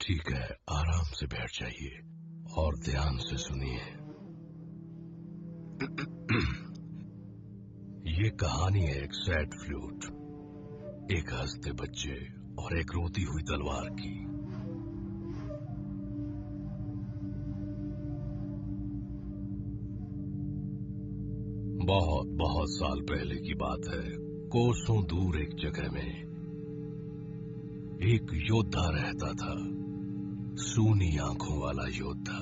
ठीक है, आराम से बैठ जाइए और ध्यान से सुनिए। ये कहानी है एक सैड फ्लूट, एक हंसते बच्चे और एक रोती हुई तलवार की। बहुत बहुत साल पहले की बात है। कोसों दूर एक जगह में एक योद्धा रहता था, सूनी आंखों वाला योद्धा।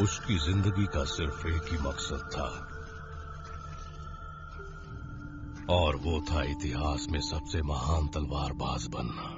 उसकी जिंदगी का सिर्फ एक ही मकसद था, और वो था इतिहास में सबसे महान तलवारबाज बनना।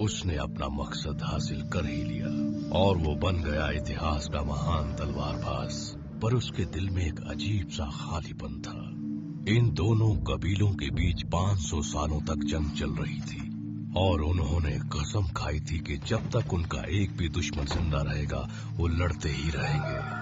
उसने अपना मकसद हासिल कर ही लिया और वो बन गया इतिहास का महान तलवारबाज। पर उसके दिल में एक अजीब सा खालीपन था। इन दोनों कबीलों के बीच 500 सालों तक जंग चल रही थी और उन्होंने कसम खाई थी कि जब तक उनका एक भी दुश्मन जिंदा रहेगा वो लड़ते ही रहेंगे।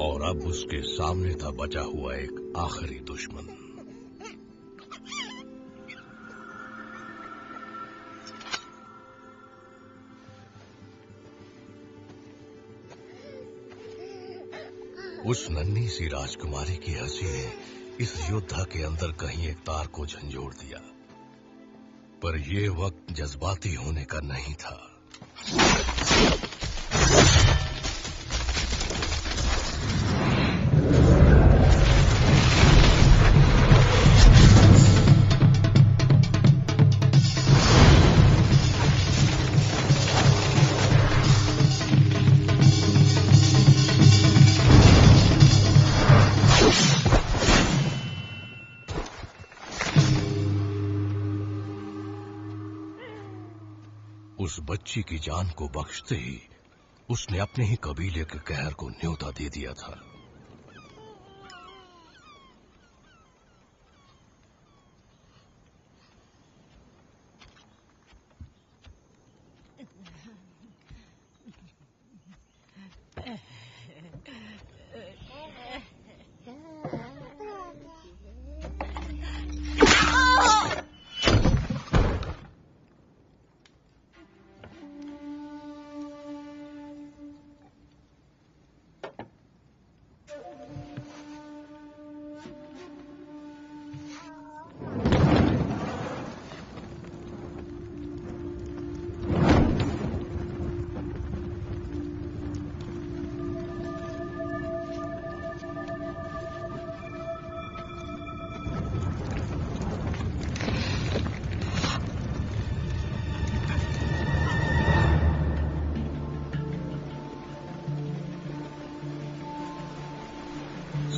और अब उसके सामने था बचा हुआ एक आखिरी दुश्मन। उस नन्ही सी राजकुमारी की हंसी ने इस योद्धा के अंदर कहीं एक तार को झंझोड़ दिया, पर यह वक्त जज्बाती होने का नहीं था। उस बच्ची की जान को बख्शते ही उसने अपने ही कबीले के कहर को न्योता दे दिया था।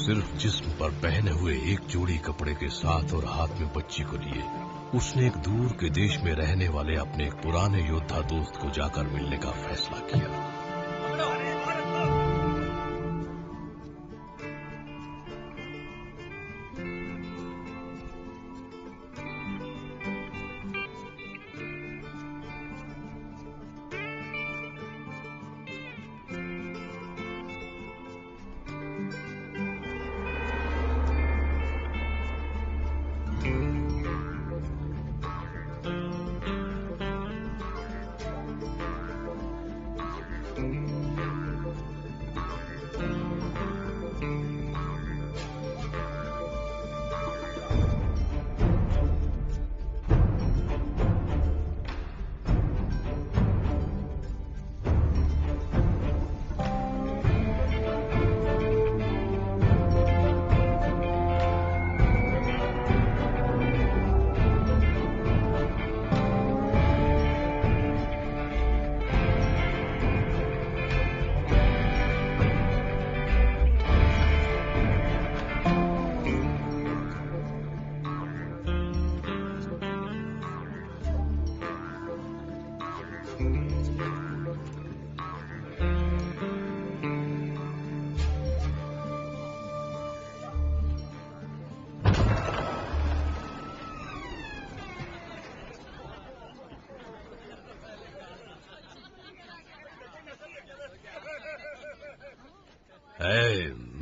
सिर्फ जिस्म पर पहने हुए एक जोड़ी कपड़े के साथ और हाथ में बच्ची को लिए उसने एक दूर के देश में रहने वाले अपने एक पुराने योद्धा दोस्त को जाकर मिलने का फैसला किया।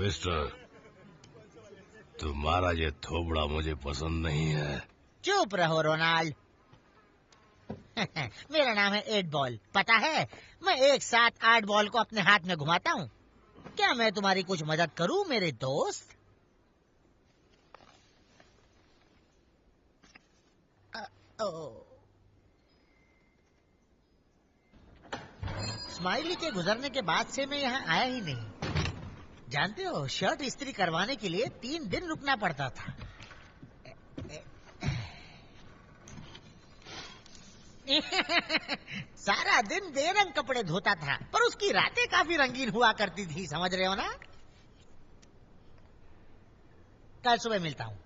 मिस्टर, तुम्हारा ये थोबड़ा मुझे पसंद नहीं है। चुप रहो रोनाल्ड। मेरा नाम है 8 बॉल, पता है? मैं एक साथ 8 बॉल को अपने हाथ में घुमाता हूँ। क्या मैं तुम्हारी कुछ मदद करूँ मेरे दोस्त? स्माइली के गुजरने के बाद से मैं यहाँ आया ही नहीं। जानते हो, शर्ट इस्त्री करवाने के लिए 3 दिन रुकना पड़ता था। सारा दिन बेरंग कपड़े धोता था, पर उसकी रातें काफी रंगीन हुआ करती थी, समझ रहे हो ना? कल सुबह मिलता हूँ।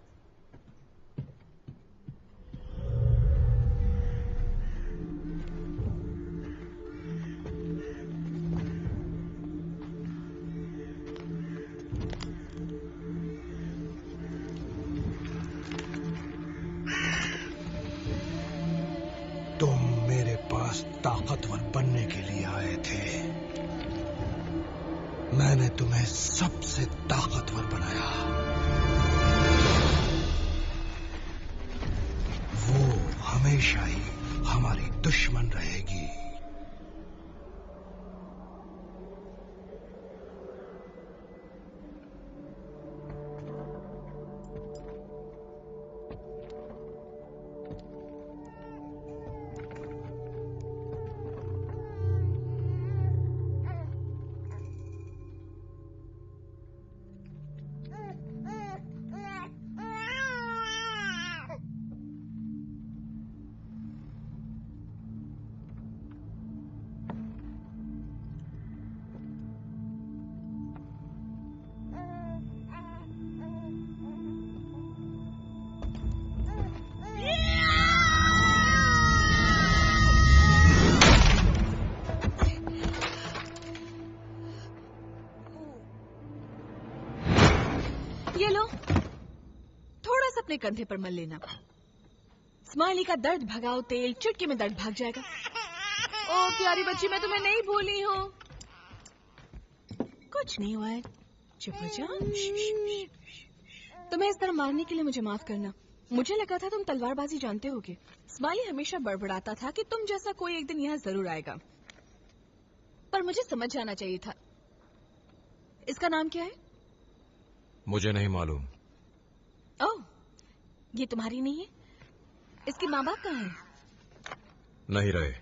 तुम मेरे पास ताकतवर बनने के लिए आए थे। मैंने तुम्हें सबसे ताकतवर बनाया। वो हमेशा ही हमारी दुश्मन रहेगी। ये लो, थोड़ा सा अपने कंधे पर मल लेना। स्माइली का दर्द भगाओ तेल, चुटकी में दर्द भाग जाएगा। ओ प्यारी बच्ची, मैं तुम्हें नहीं भूली हूँ। कुछ नहीं हुआ है, चुप हो जाओ। तुम्हें इस तरह मारने के लिए मुझे माफ करना। मुझे लगा था तुम तलवारबाजी जानते होगे। स्माइली हमेशा बड़बड़ाता था कि तुम जैसा कोई एक दिन यहाँ जरूर आएगा, पर मुझे समझ जाना चाहिए था। इसका नाम क्या है? मुझे नहीं मालूम। ओह, ये तुम्हारी नहीं है? इसके माँ बाप कहाँ हैं? नहीं रहे।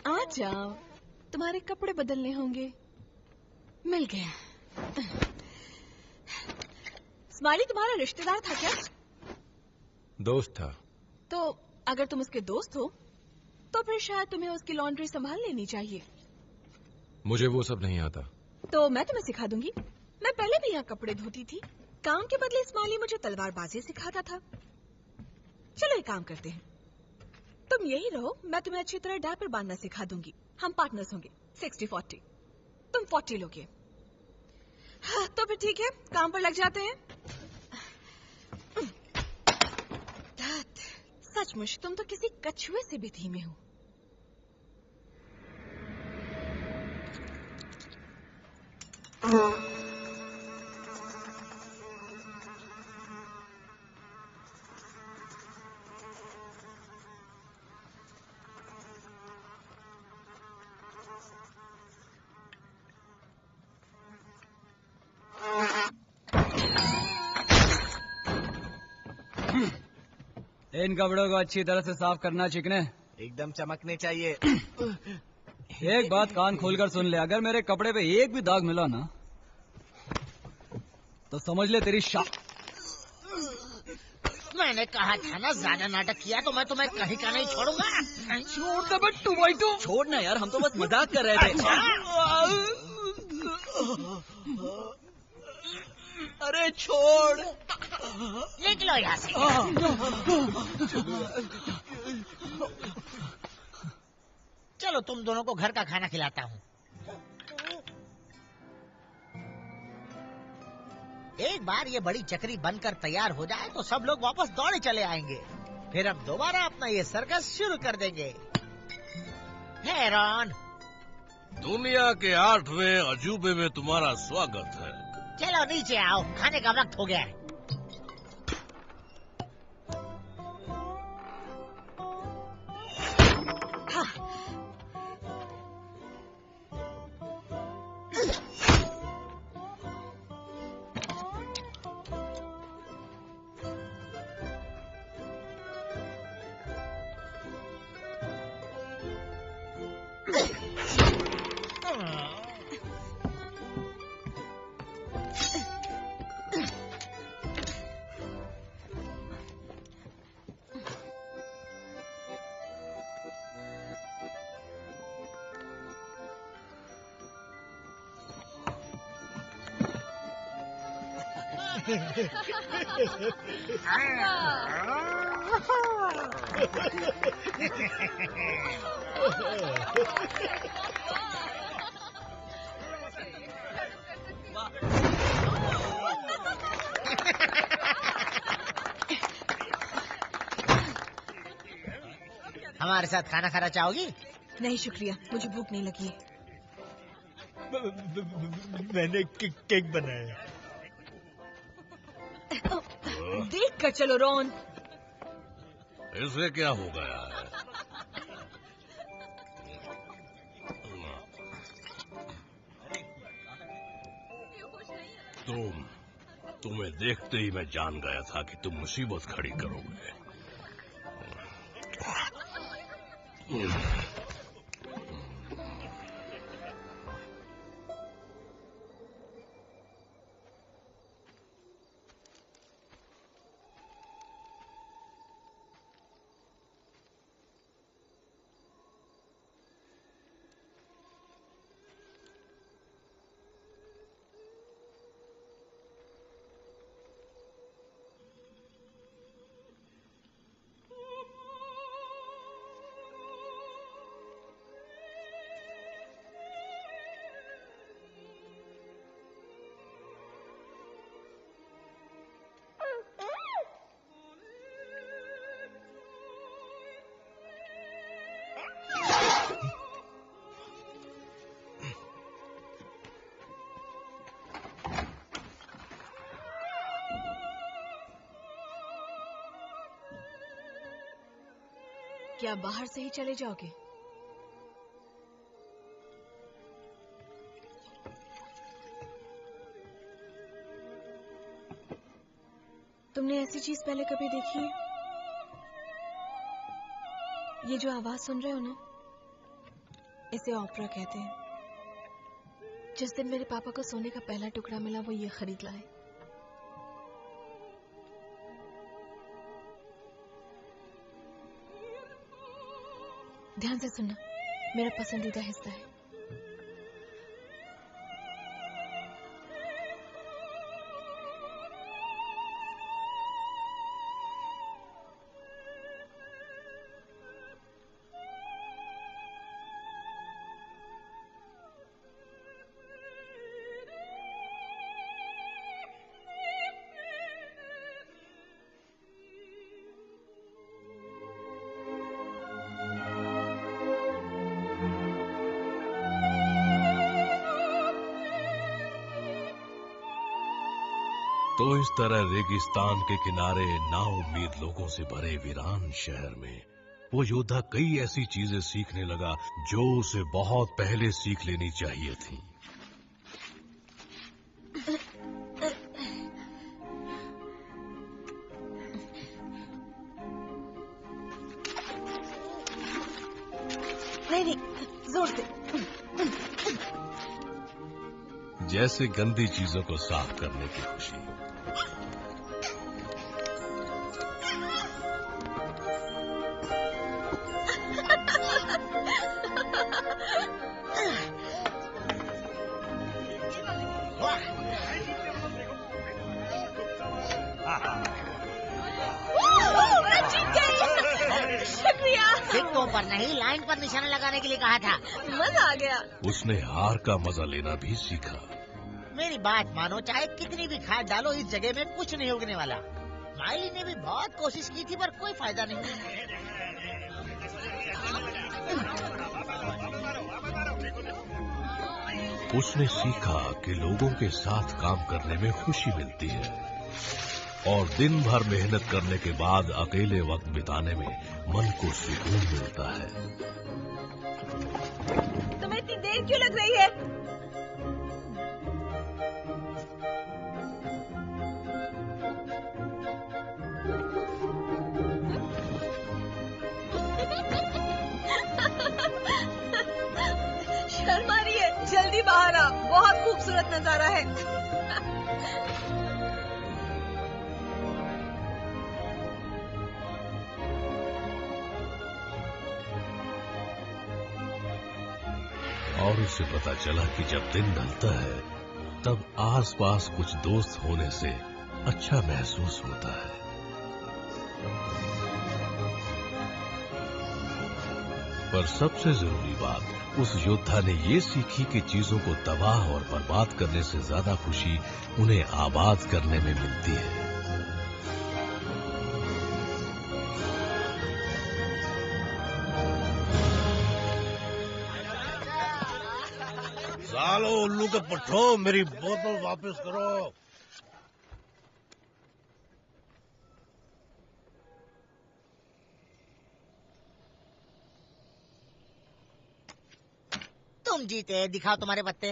आ जाओ, तुम्हारे कपड़े बदलने होंगे। मिल गया। स्माइली तुम्हारा रिश्तेदार था क्या? दोस्त था। तो अगर तुम उसके दोस्त हो तो फिर शायद तुम्हें उसकी लॉन्ड्री संभाल लेनी चाहिए। मुझे वो सब नहीं आता। तो मैं तुम्हें सिखा दूंगी। मैं पहले भी यहाँ कपड़े धोती थी। काम के बदले इस्माइली मुझे तलवारबाजी सिखाता था। चलो एक काम करते हैं, तुम यही रहो, मैं तुम्हें अच्छी तरह डायपर बांधना सिखा दूंगी। हम पार्टनर्स होंगे 60-40, तुम 40 लोगे। हाँ, तो फिर ठीक है, काम पर लग जाते हैं। सचमुच तुम तो किसी कछुए से भी धीमे हो। इन कपड़ों को अच्छी तरह से साफ करना चिकने, एकदम चमकने चाहिए। एक बात कान खोलकर सुन ले, अगर मेरे कपड़े पे एक भी दाग मिला ना तो समझ ले तेरी मैंने कहा था ना, ज्यादा नाटक किया तो मैं तुम्हें कहीं का नहीं छोड़ूंगा। छोड़ दे बट 2x2। छोड़ना यार, हम तो बस मजाक कर रहे थे। अरे छोड़। निकलो यहाँ से। चलो तुम दोनों को घर का खाना खिलाता हूँ। एक बार ये बड़ी चक्री बनकर तैयार हो जाए तो सब लोग वापस दौड़े चले आएंगे। फिर हम दोबारा अपना ये सर्कस शुरू कर देंगे। हे रॉन, दुनिया के 8वें अजूबे में तुम्हारा स्वागत है। चलो नीचे आओ, खाने का वक्त हो गया है। हमारे साथ खाना खाना चाहोगी? नहीं शुक्रिया, मुझे भूख नहीं लगी है। मैंने केक बनाया। देख कर चलो रॉन। इसे क्या हो गया है? तुम्हें देखते ही मैं जान गया था कि तुम मुसीबत खड़ी करोगे। क्या बाहर से ही चले जाओगे? तुमने ऐसी चीज पहले कभी देखी है? ये जो आवाज सुन रहे हो ना, इसे ओपेरा कहते हैं। जिस दिन मेरे पापा को सोने का पहला टुकड़ा मिला, वो ये खरीद लाए। ध्यान से सुनना, मेरा पसंदीदा हिस्सा है। तो इस तरह रेगिस्तान के किनारे नाउम्मीद लोगों से भरे वीरान शहर में वो योद्धा कई ऐसी चीजें सीखने लगा जो उसे बहुत पहले सीख लेनी चाहिए थी। नहीं, जोर से। जैसे गंदी चीजों को साफ करने की खुशी। सिक्कों पर नहीं, लाइन पर निशाना लगाने के लिए कहा था। मजा आ गया। उसने हार का मजा लेना भी सीखा। मेरी बात मानो, चाहे कितनी भी खाद डालो इस जगह में कुछ नहीं उगने वाला। माइली ने भी बहुत कोशिश की थी पर कोई फायदा नहीं। उसने सीखा कि लोगों के साथ काम करने में खुशी मिलती है और दिन भर मेहनत करने के बाद अकेले वक्त बिताने में मन को सुकून मिलता है। तुम्हें इतनी देर क्यों लग रही है? शर्म आ रही है? जल्दी बाहर आ, बहुत खूबसूरत नजारा है। और उसे पता चला कि जब दिन ढलता है तब आसपास कुछ दोस्त होने से अच्छा महसूस होता है। पर सबसे जरूरी बात उस योद्धा ने ये सीखी कि चीजों को तबाह और बर्बाद करने से ज्यादा खुशी उन्हें आबाद करने में मिलती है। सालो उल्लू के पट्टो, मेरी बोतल वापस करो। तुम जीते, दिखाओ तुम्हारे पत्ते।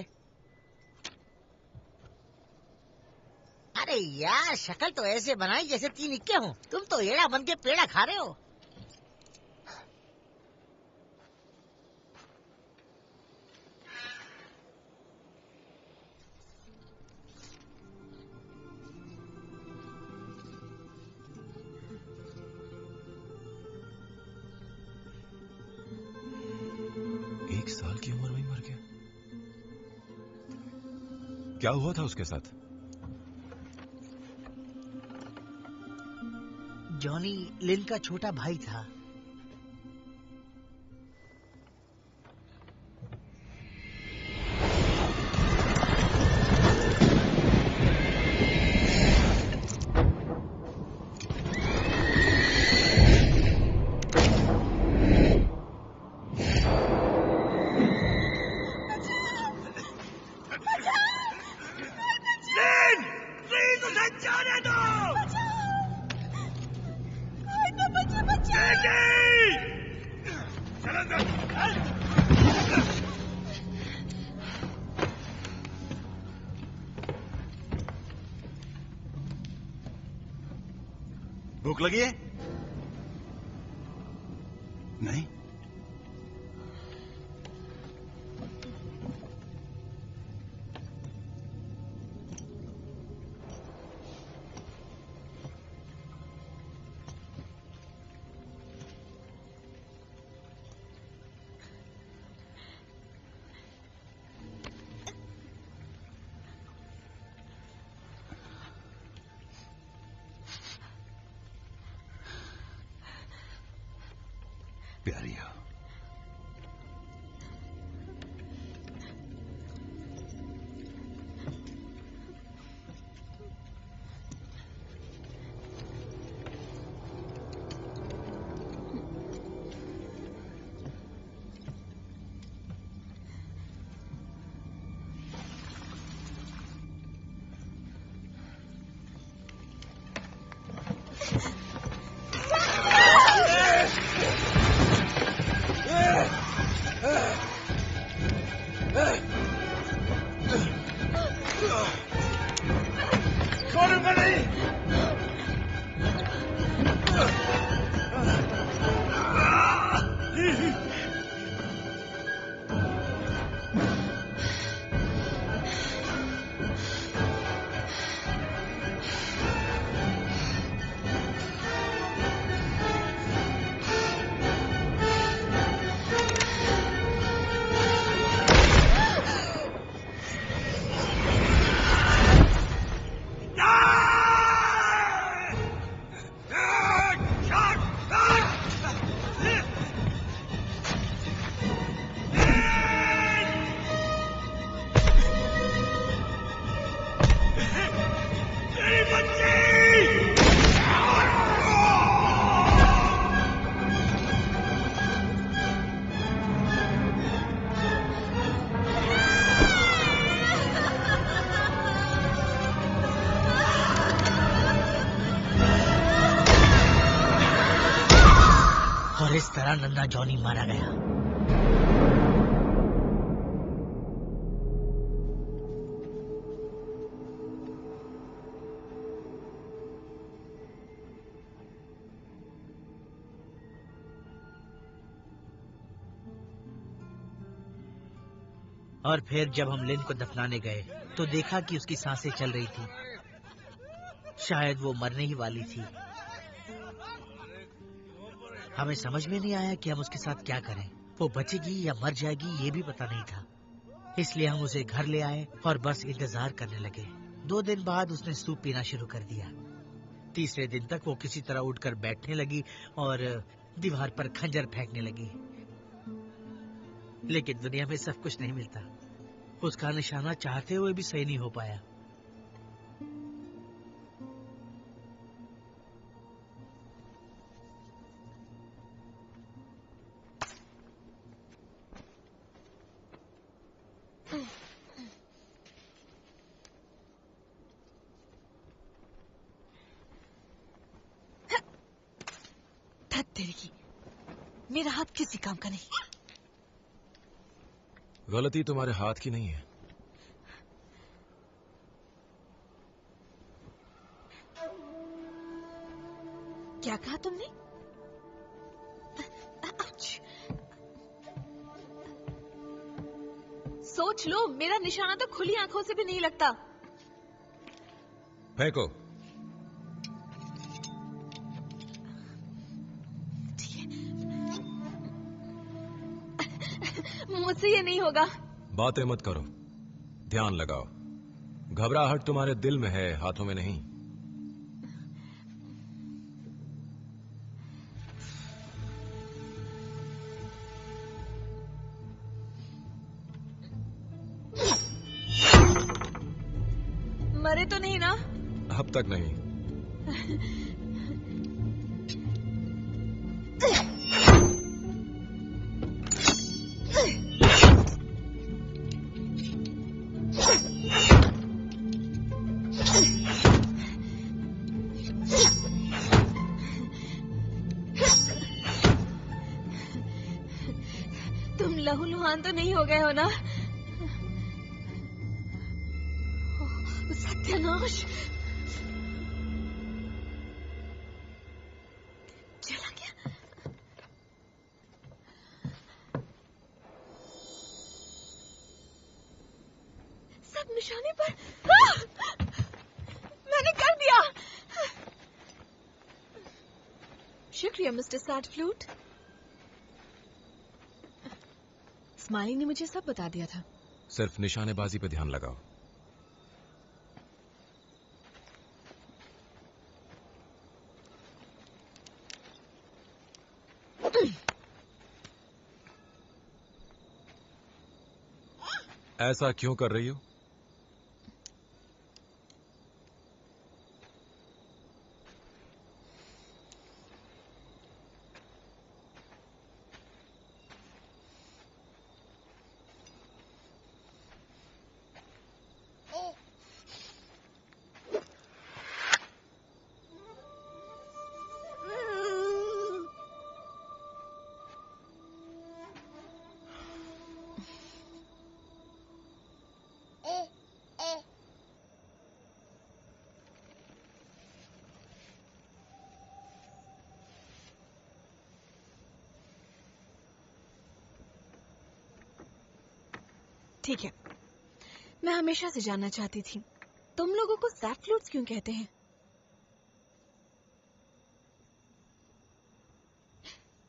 अरे यार, शक्ल तो ऐसे बनाई जैसे 3 इक्के हो। तुम तो एड़ा बन के पेड़ा खा रहे हो। एक साल की उम्र में ही मर गया। क्या हुआ था उसके साथ? जॉनी लिन का छोटा भाई था। भूख लगी है? नहीं? प्यारिया। और इस तरह नन्ना जॉनी मारा गया। और फिर जब हम लिन को दफनाने गए तो देखा कि उसकी सांसें चल रही थी। शायद वो मरने ही वाली थी। हमें समझ में नहीं आया कि हम उसके साथ क्या करें। वो बचेगी या मर जाएगी ये भी पता नहीं था। इसलिए हम उसे घर ले आए और बस इंतजार करने लगे। 2 दिन बाद उसने सूप पीना शुरू कर दिया। तीसरे दिन तक वो किसी तरह उठकर बैठने लगी और दीवार पर खंजर फेंकने लगी। लेकिन दुनिया में सब कुछ नहीं मिलता। उसका निशाना चाहते हुए भी सही नहीं हो पाया। तेरी की मेरा हाथ किसी काम का नहीं। गलती तुम्हारे हाथ की नहीं है। क्या कहा तुमने? सोच लो, मेरा निशाना तो खुली आंखों से भी नहीं लगता। फेंको। मुझसे ये नहीं होगा। बातें मत करो, ध्यान लगाओ। घबराहट तुम्हारे दिल में है, हाथों में नहीं। मरे तो नहीं ना? अब तक नहीं। तुम लहूलुहान तो नहीं हो गए हो ना? सत्यानाश! चला गया। सब निशाने पर। मैंने कर दिया। शुक्रिया मिस्टर सैड फ्लूट। स्माइली ने मुझे सब बता दिया था। सिर्फ निशानेबाजी पे ध्यान लगाओ। ऐसा क्यों कर रही हो? ठीक है, मैं हमेशा से जानना चाहती थी, तुम लोगों को सैड फ्लूट्स क्यों कहते हैं?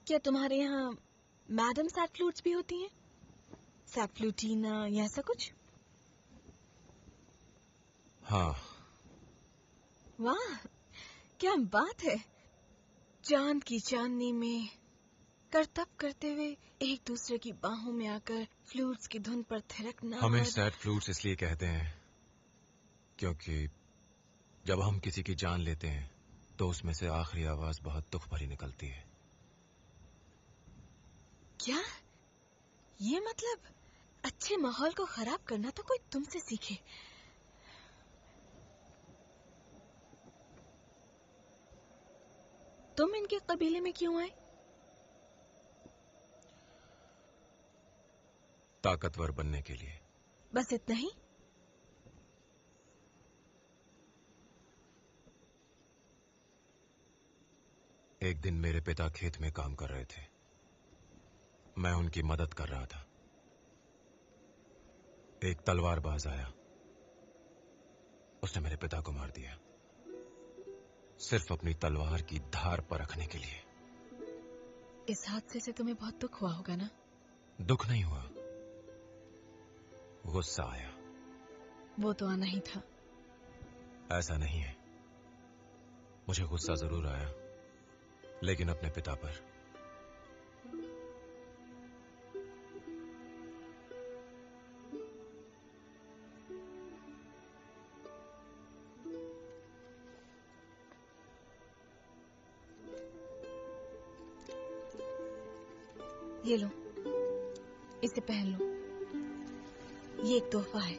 क्या तुम्हारे यहाँ मैडम सैड फ्लूट्स भी होती हैं? सैड फ्लूटीना या ऐसा कुछ? हाँ। वाह, क्या बात है। चांद की चांदनी में करतब करते हुए एक दूसरे की बाहों में आकर फ्लूट्स की धुन पर थिरकना। हमें सैड फ्लूट्स इसलिए कहते हैं क्योंकि जब हम किसी की जान लेते हैं तो उसमें से आखिरी आवाज बहुत दुख भरी निकलती है। क्या ये मतलब अच्छे माहौल को खराब करना तो कोई तुमसे सीखे। तुम इनके कबीले में क्यों आए? ताकतवर बनने के लिए। बस इतना ही? एक दिन मेरे पिता खेत में काम कर रहे थे, मैं उनकी मदद कर रहा था। एक तलवारबाज आया, उसने मेरे पिता को मार दिया, सिर्फ अपनी तलवार की धार पर रखने के लिए। इस हादसे से तुम्हें बहुत दुख हुआ होगा ना? दुख नहीं हुआ, गुस्सा आया। वो तो आना ही था। ऐसा नहीं है, मुझे गुस्सा जरूर आया, लेकिन अपने पिता पर। ये लो, इसे पहन लो। ये एक तोहफा है।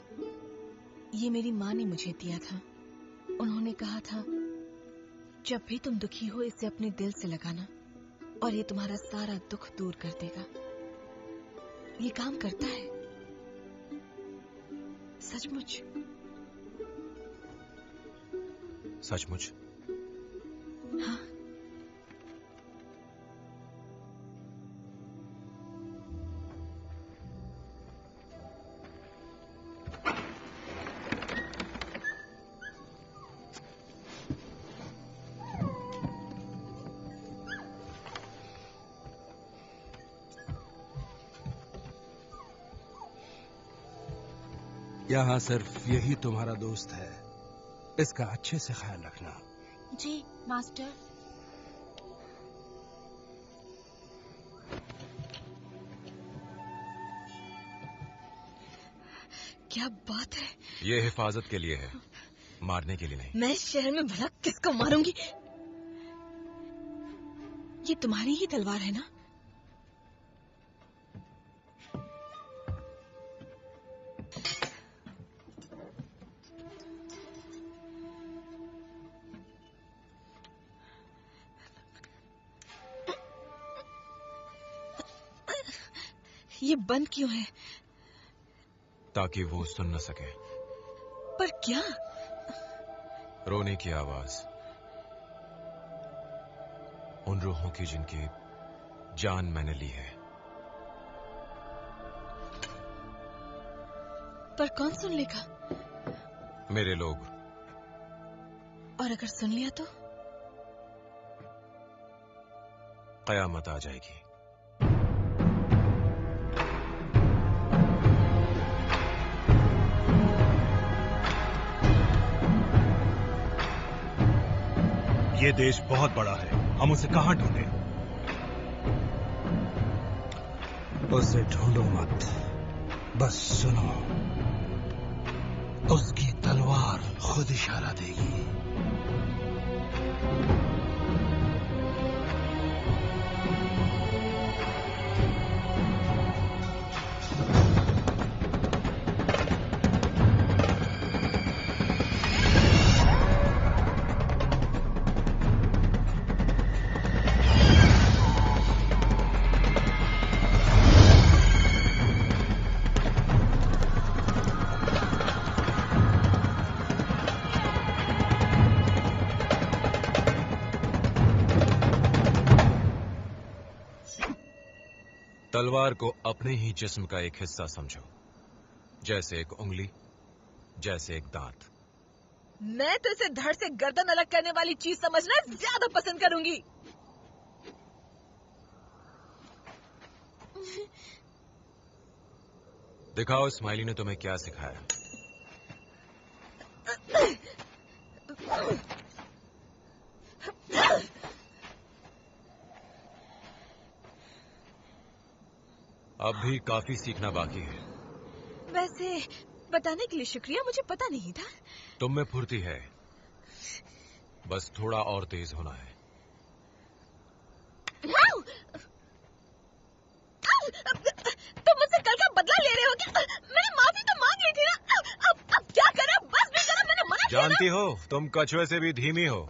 ये मेरी माँ ने मुझे दिया था। उन्होंने कहा था, जब भी तुम दुखी हो इसे अपने दिल से लगाना और ये तुम्हारा सारा दुख दूर कर देगा। ये काम करता है, सचमुच। सचमुच? हाँ। यहाँ सिर्फ यही तुम्हारा दोस्त है, इसका अच्छे से ख्याल रखना। जी मास्टर। क्या बात है। ये हिफाजत के लिए है, मारने के लिए नहीं। मैं इस शहर में भला किसको मारूंगी? ये तुम्हारी ही तलवार है ना? ये बंद क्यों है? ताकि वो सुन न सके। पर क्या? रोने की आवाज, उन रूहों की जिनकी जान मैंने ली है। पर कौन सुन लेगा? मेरे लोग। और अगर सुन लिया तो? कयामत आ जाएगी। ये देश बहुत बड़ा है, हम उसे कहां ढूंढें? उसे ढूंढो मत, बस सुनो, उसकी तलवार खुद इशारा देगी। तलवार को अपने ही जिस्म का एक हिस्सा समझो, जैसे एक उंगली, जैसे एक दांत। मैं तो इसे धड़ से गर्दन अलग करने वाली चीज समझना ज्यादा पसंद करूंगी। दिखाओ स्माइली ने तुम्हें क्या सिखाया। अब भी काफी सीखना बाकी है। वैसे बताने के लिए शुक्रिया, मुझे पता नहीं था। तुम में फुर्ती है, बस थोड़ा और तेज होना है। तुम मुझसे कल का बदला ले रहे हो क्या? मैंने माफी तो मांग ली थी ना। अब क्या करें? बस भी करो, मैंने मना किया ना। जानती हो तुम कछुए से भी धीमी हो।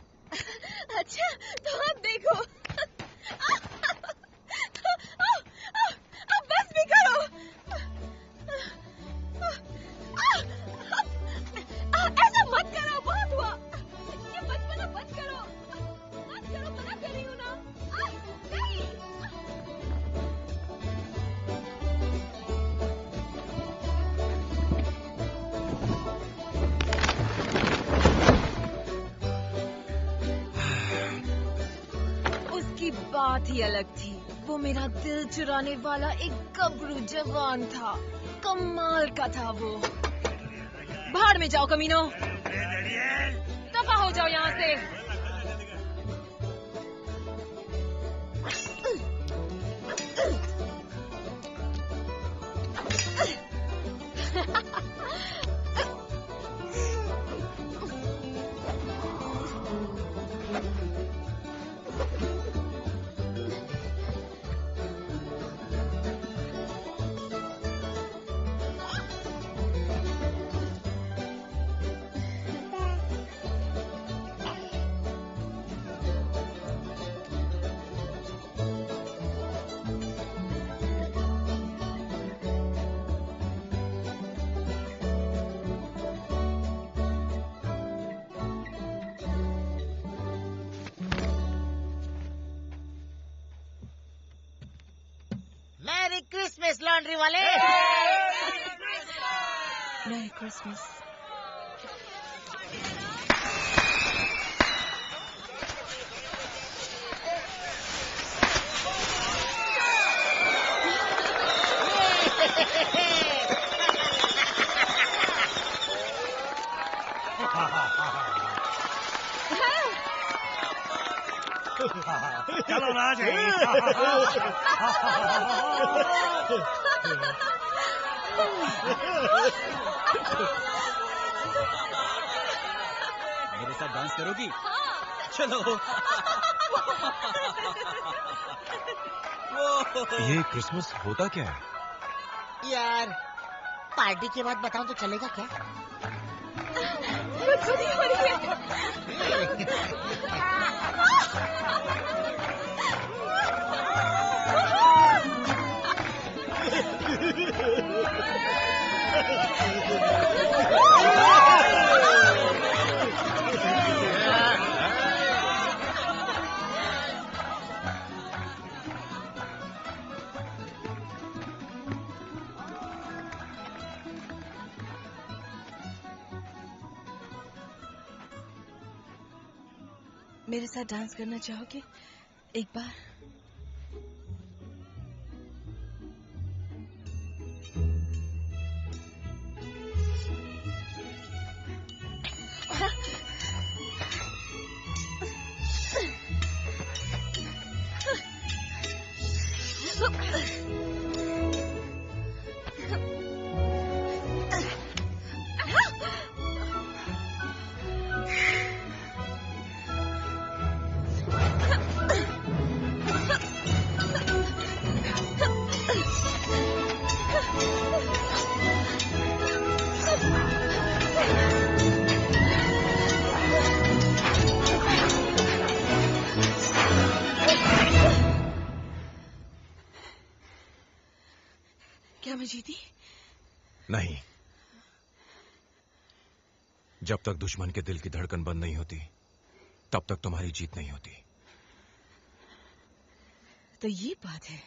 अच्छा तो अब देखो। अब बस भी करो। ऐसा मत करो, बहुत हुआ। ये बचपना मत करो, मत करो, मना कर रही हूँ ना। नहीं। उसकी बात ही अलग थी। वो मेरा दिल चुराने वाला एक गबरू जवान था। कमाल का था वो। भाड़ में जाओ कमीनो, दफा हो जाओ यहाँ से। मैरी क्रिसमस लॉन्ड्री वाले। Merry Christmas. चलो ना जाइए। मेरे साथ डांस करोगी? चलो। ये क्रिसमस होता क्या है? यार पार्टी के बाद बताऊं तो चलेगा क्या? मेरे साथ डांस करना चाहोगे एक बार? क्या मैं जीती? नहीं, जब तक दुश्मन के दिल की धड़कन बंद नहीं होती तब तक तुम्हारी जीत नहीं होती। तो ये बात है।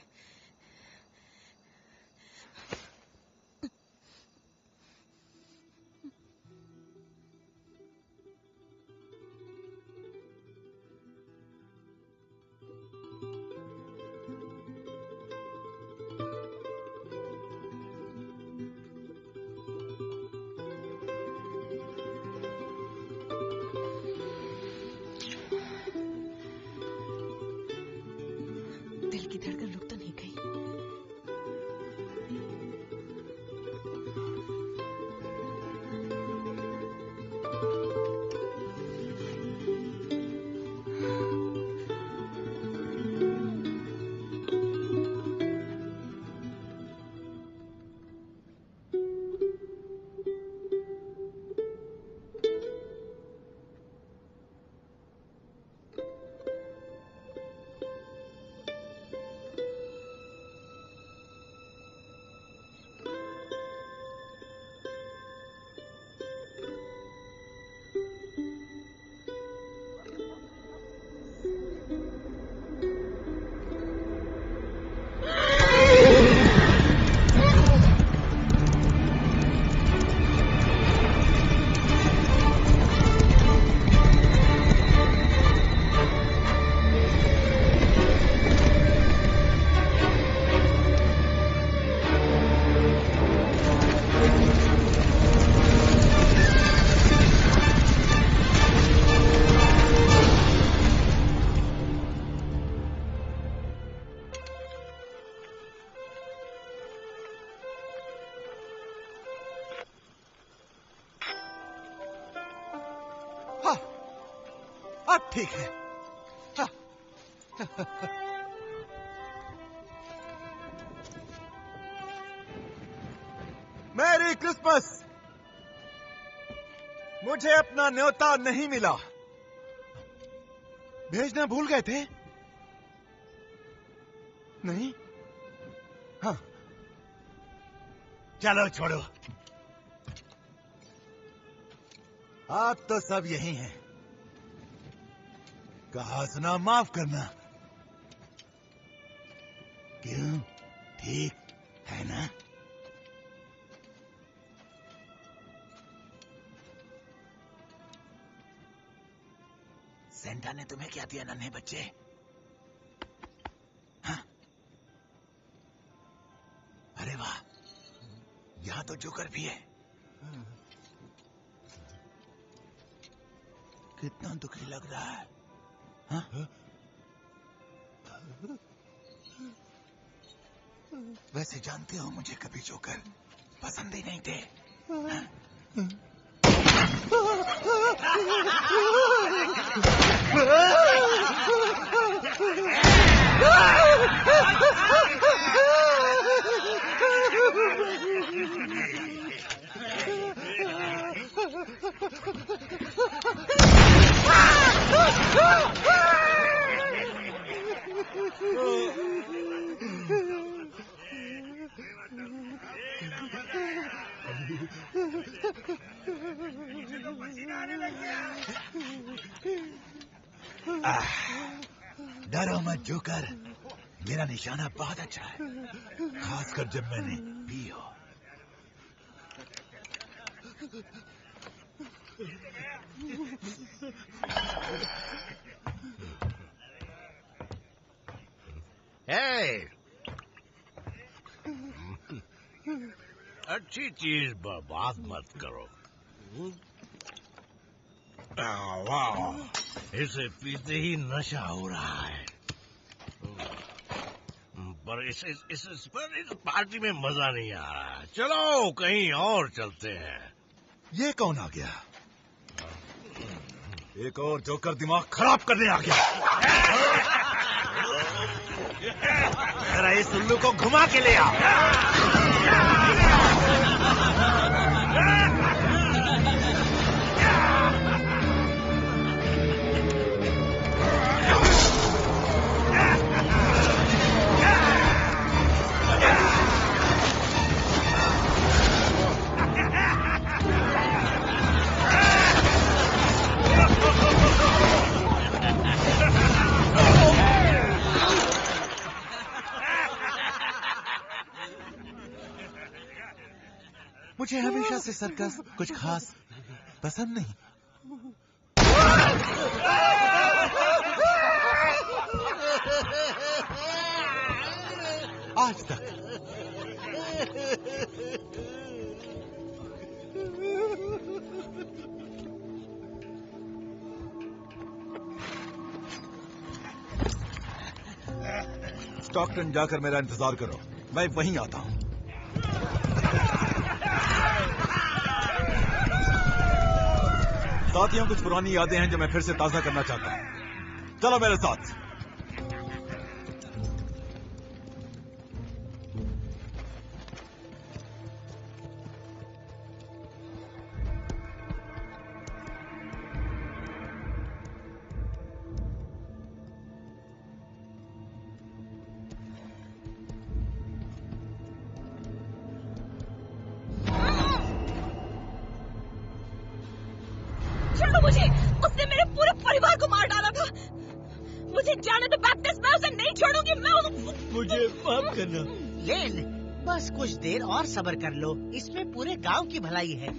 दिल की धड़कन रुक तो नहीं गई। अब ठीक है। Merry Christmas. मुझे अपना न्योता नहीं मिला। भेजना भूल गए थे? नहीं? हाँ, चलो छोड़ो। आप तो सब यही हैं। कहा सुना माफ करना। क्यों? ठीक है ना? सेंटा ने तुम्हें क्या दिया नन्हे बच्चे? हाँ? अरे वाह, यहां तो जोकर भी है। कितना दुखी लग रहा है। हाँ? वैसे जानते हो मुझे कभी जोकर पसंद ही नहीं थे। हाँ? डरो मत जोकर, मेरा निशाना बहुत अच्छा है, खासकर जब मैंने पी हो। अच्छी चीज बर्बाद मत करो। वाह, इसे पीते ही नशा हो रहा है। पर इस पार्टी में मजा नहीं आ रहा। चलो कहीं और चलते हैं। ये कौन आ गया? एक और जोकर दिमाग खराब करने आ गया। जरा इस उल्लू को घुमा के ले आ। मुझे हमेशा से सर्कस कुछ खास पसंद नहीं। आज तक स्टॉकटन जाकर मेरा इंतजार करो, मैं वहीं आता हूं। साथियों, कुछ पुरानी यादें हैं जो मैं फिर से ताजा करना चाहता हूं। चलो मेरे साथ। छोड़ो मुझे, उसने मेरे पूरे परिवार को मार डाला था। मुझे जाने दो बैप्टिस्ट, मैं उसे नहीं छोड़ूंगी। मैं मुझे माफ करना। लेन, बस कुछ देर और सब्र कर लो, इसमें पूरे गांव की भलाई है।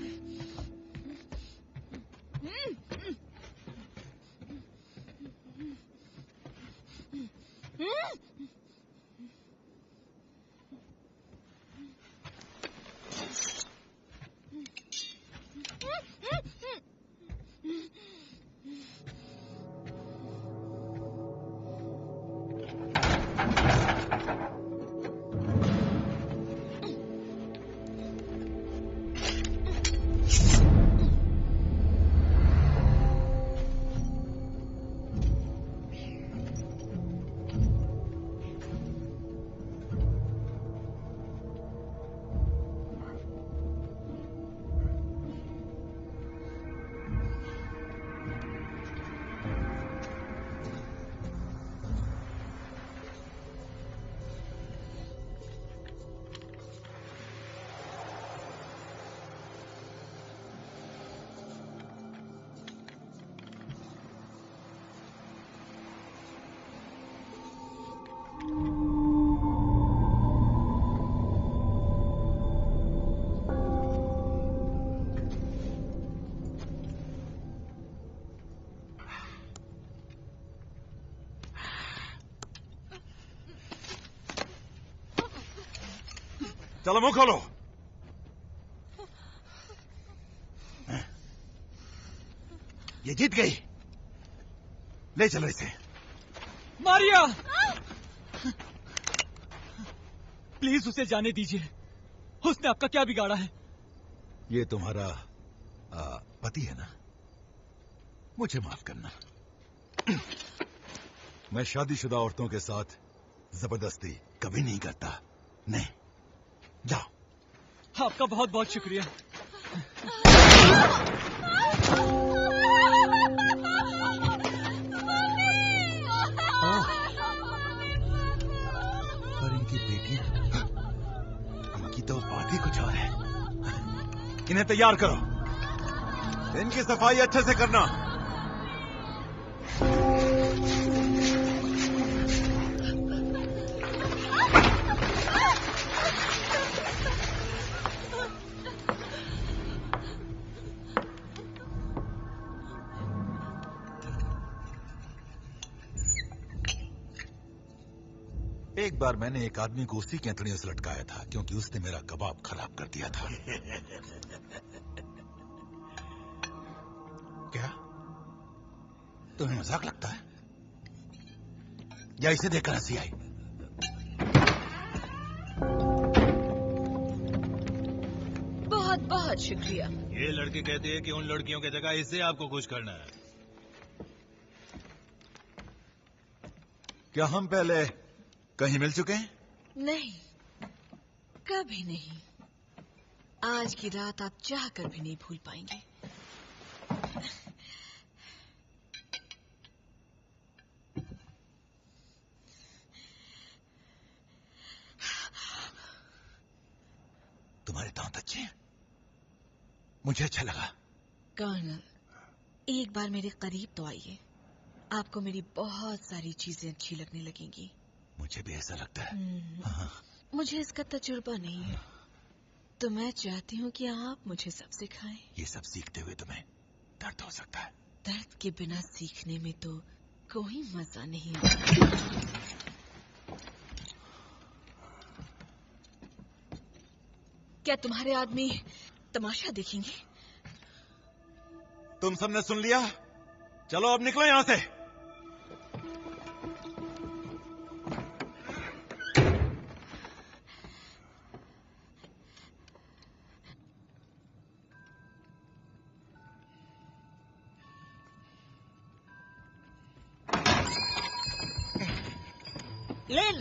चलो मुंह खोलो। ये जीत गई, ले चलो इसे। मारिया, प्लीज उसे जाने दीजिए। उसने आपका क्या बिगाड़ा है? ये तुम्हारा पति है ना? मुझे माफ करना। मैं शादीशुदा औरतों के साथ जबरदस्ती कभी नहीं करता। नहीं, जाओ। आपका बहुत बहुत शुक्रिया। और इनकी बेटी, इनकी तो बात ही कुछ और है। इन्हें तैयार करो, इनकी सफाई अच्छे से करना। एक बार मैंने एक आदमी को उसी की हथेलियों से लटकाया था क्योंकि उसने मेरा कबाब खराब कर दिया था। क्या तुम्हें मजाक लगता है या इसे देखकर हंसी आई? बहुत बहुत शुक्रिया। ये लड़की कहती है कि उन लड़कियों की जगह इसे आपको खुश करना है। क्या हम पहले कहीं मिल चुके हैं? नहीं, कभी नहीं। आज की रात आप चाह कर भी नहीं भूल पाएंगे। तुम्हारे दांत अच्छे हैं, मुझे अच्छा लगा। कर्नल, एक बार मेरे करीब तो आइए, आपको मेरी बहुत सारी चीजें अच्छी लगने लगेंगी। मुझे भी ऐसा लगता है। मुझे इसका तजुर्बा नहीं है। तो मैं चाहती हूँ कि आप मुझे सब सिखाएं। ये सब सीखते हुए तुम्हें दर्द हो सकता है। दर्द के बिना सीखने में तो कोई मजा नहीं आता। क्या तुम्हारे आदमी तमाशा देखेंगे? तुम सबने सुन लिया, चलो अब निकलो यहां से। लेन,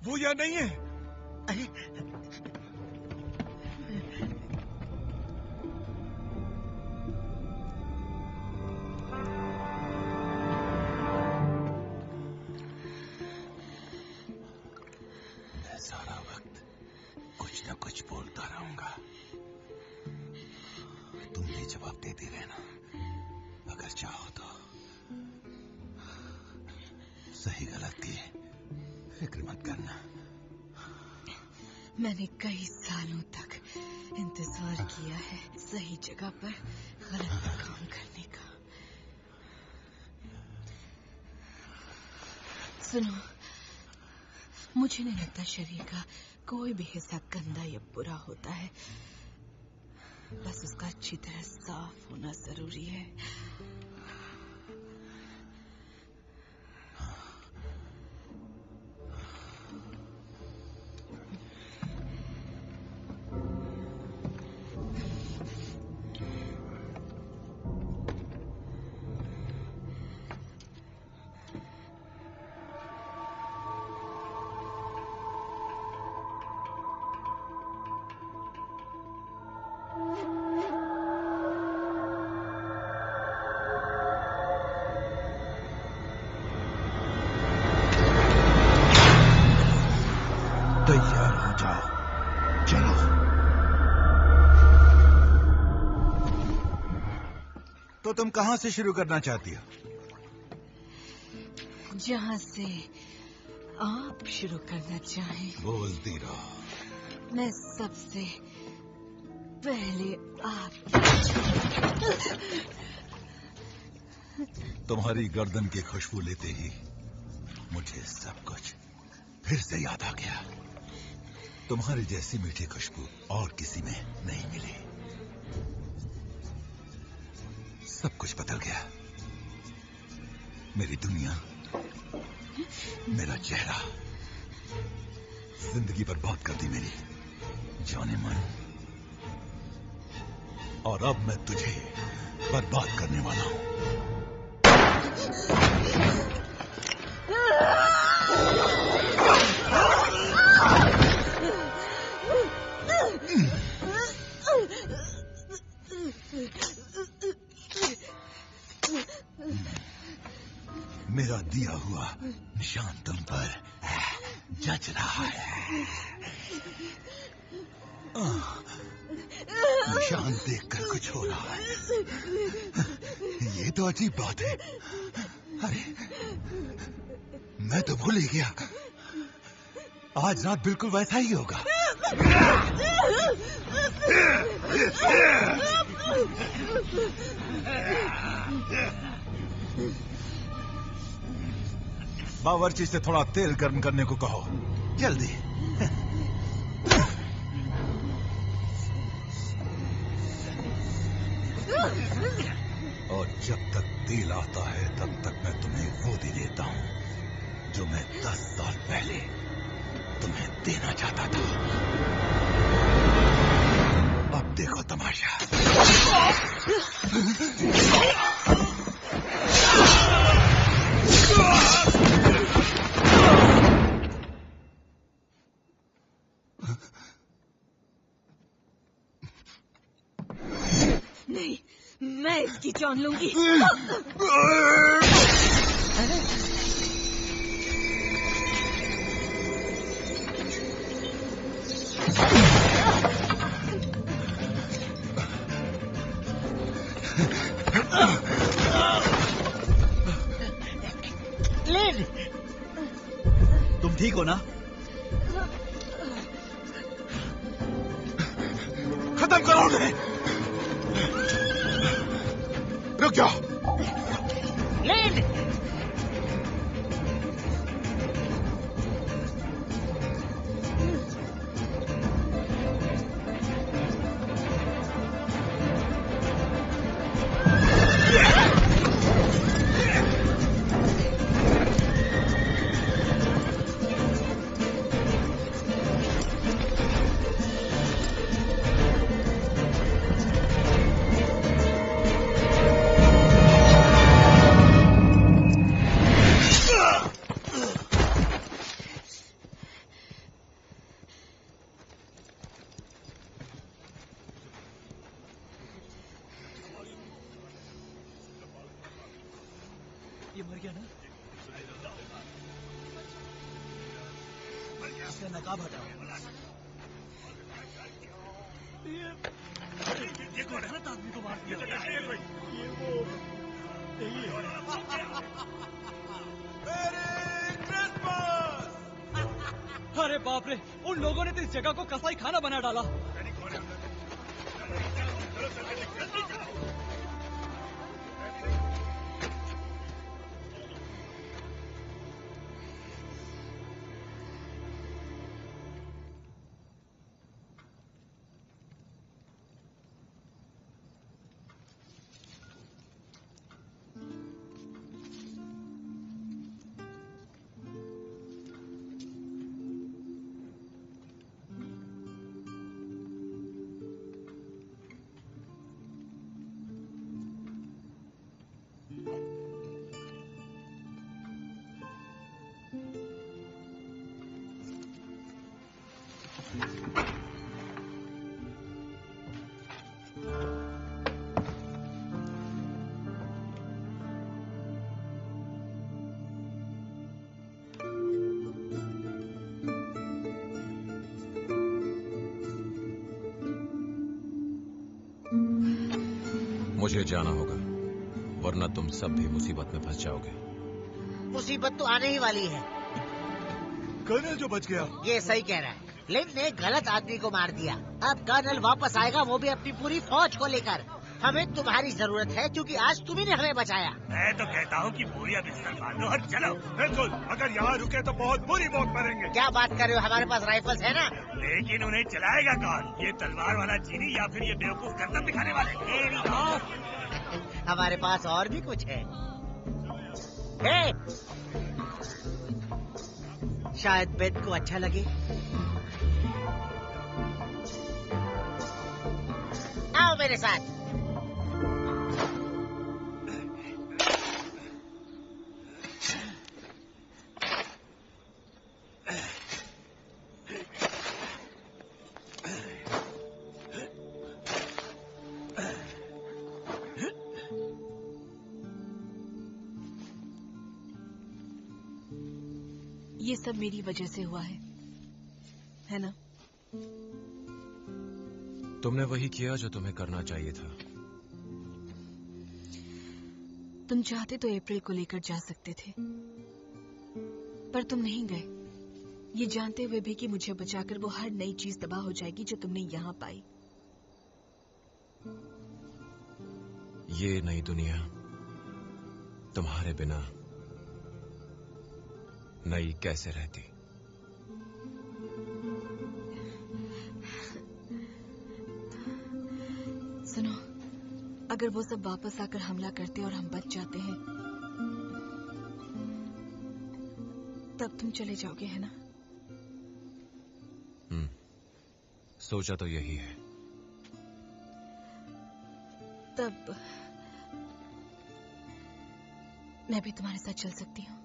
वो यहाँ नहीं है। मैं सारा वक्त कुछ न कुछ बोलता रहूंगा, तुम भी जवाब देती रहना। अगर चाहो तो सही गलत की फिक्र मत करना। मैंने कई सालों तक इंतजार किया है सही जगह पर गलत काम करने का। सुनो, मुझे नहीं लगता शरीर का कोई भी हिस्सा गंदा या बुरा होता है, बस उसका अच्छी तरह साफ होना जरूरी है। तैयार हो जाओ, चलो। तो तुम कहां से शुरू करना चाहती हो? जहां से आप शुरू करना चाहें। बोलती रहो। मैं सबसे पहले आप। तुम्हारी गर्दन की खुशबू लेते ही मुझे सब कुछ फिर से याद आ गया। तुम्हारी जैसी मीठी खुशबू और किसी में नहीं मिली। सब कुछ बदल गया। मेरी दुनिया, मेरा चेहरा, जिंदगी बर्बाद कर दी मेरी जाने मन। और अब मैं तुझे बर्बाद करने वाला हूं। मेरा दिया हुआ निशान तुम पर जच रहा है। निशान देखकर कुछ हो रहा है। ये तो अजीब बात है। अरे, मैं तो भूल ही गया। आज रात बिल्कुल वैसा ही होगा। बावर्ची से थोड़ा तेल गर्म करने को कहो, जल्दी। और जब तक तेल आता है तब तक मैं तुम्हें वो दे देता हूं जो मैं 10 साल पहले तुम्हें देना चाहता था। अब देखो तमाशा। नहीं, मैं इसकी जान लूंगी। तुम ठीक हो ना? करो उन्हें। रुक जाओ। लेन! ये मर गया ना? इसका नकाब हटाओ। ये कौन है? आदमी को मार दिया। ये वो नहीं है। अरे बाप रे, उन लोगों ने तो इस जगह को कसाई खाना बना डाला। मुझे जाना होगा, वरना तुम सब भी मुसीबत में फंस जाओगे। मुसीबत तो आने ही वाली है। कर्नल जो बच गया। ये सही कह रहा है। लिम ने गलत आदमी को मार दिया। अब कर्नल वापस आएगा, वो भी अपनी पूरी फौज को लेकर। हमें तुम्हारी जरूरत है क्योंकि आज तुम्ही ने हमें बचाया। मैं तो कहता हूँ कि बोरिया बिस्तर बांधो और चलो। बिल्कुल, अगर यहाँ रुके तो बहुत बुरी मौत मरेंगे। क्या बात कर रहे हो, हमारे पास राइफल्स है ना। लेकिन उन्हें चलाएगा कौन? ये तलवार वाला चीनी या फिर ये बेवकूफ गर्दन दिखाने वाले? हमारे पास और भी कुछ है। हे! शायद बेन को अच्छा लगे। आओ मेरे साथ। ये सब मेरी वजह से हुआ है ना? तुमने वही किया जो तुम्हें करना चाहिए था। तुम चाहते तो अप्रैल को लेकर जा सकते थे, पर तुम नहीं गए, ये जानते हुए भी कि मुझे बचाकर वो हर नई चीज तबाह हो जाएगी जो तुमने यहाँ पाई। ये नई दुनिया तुम्हारे बिना नई कैसे रहती? सुनो, अगर वो सब वापस आकर हमला करते और हम बच जाते हैं, तब तुम चले जाओगे, है ना? सोचा तो यही है। तब मैं भी तुम्हारे साथ चल सकती हूँ।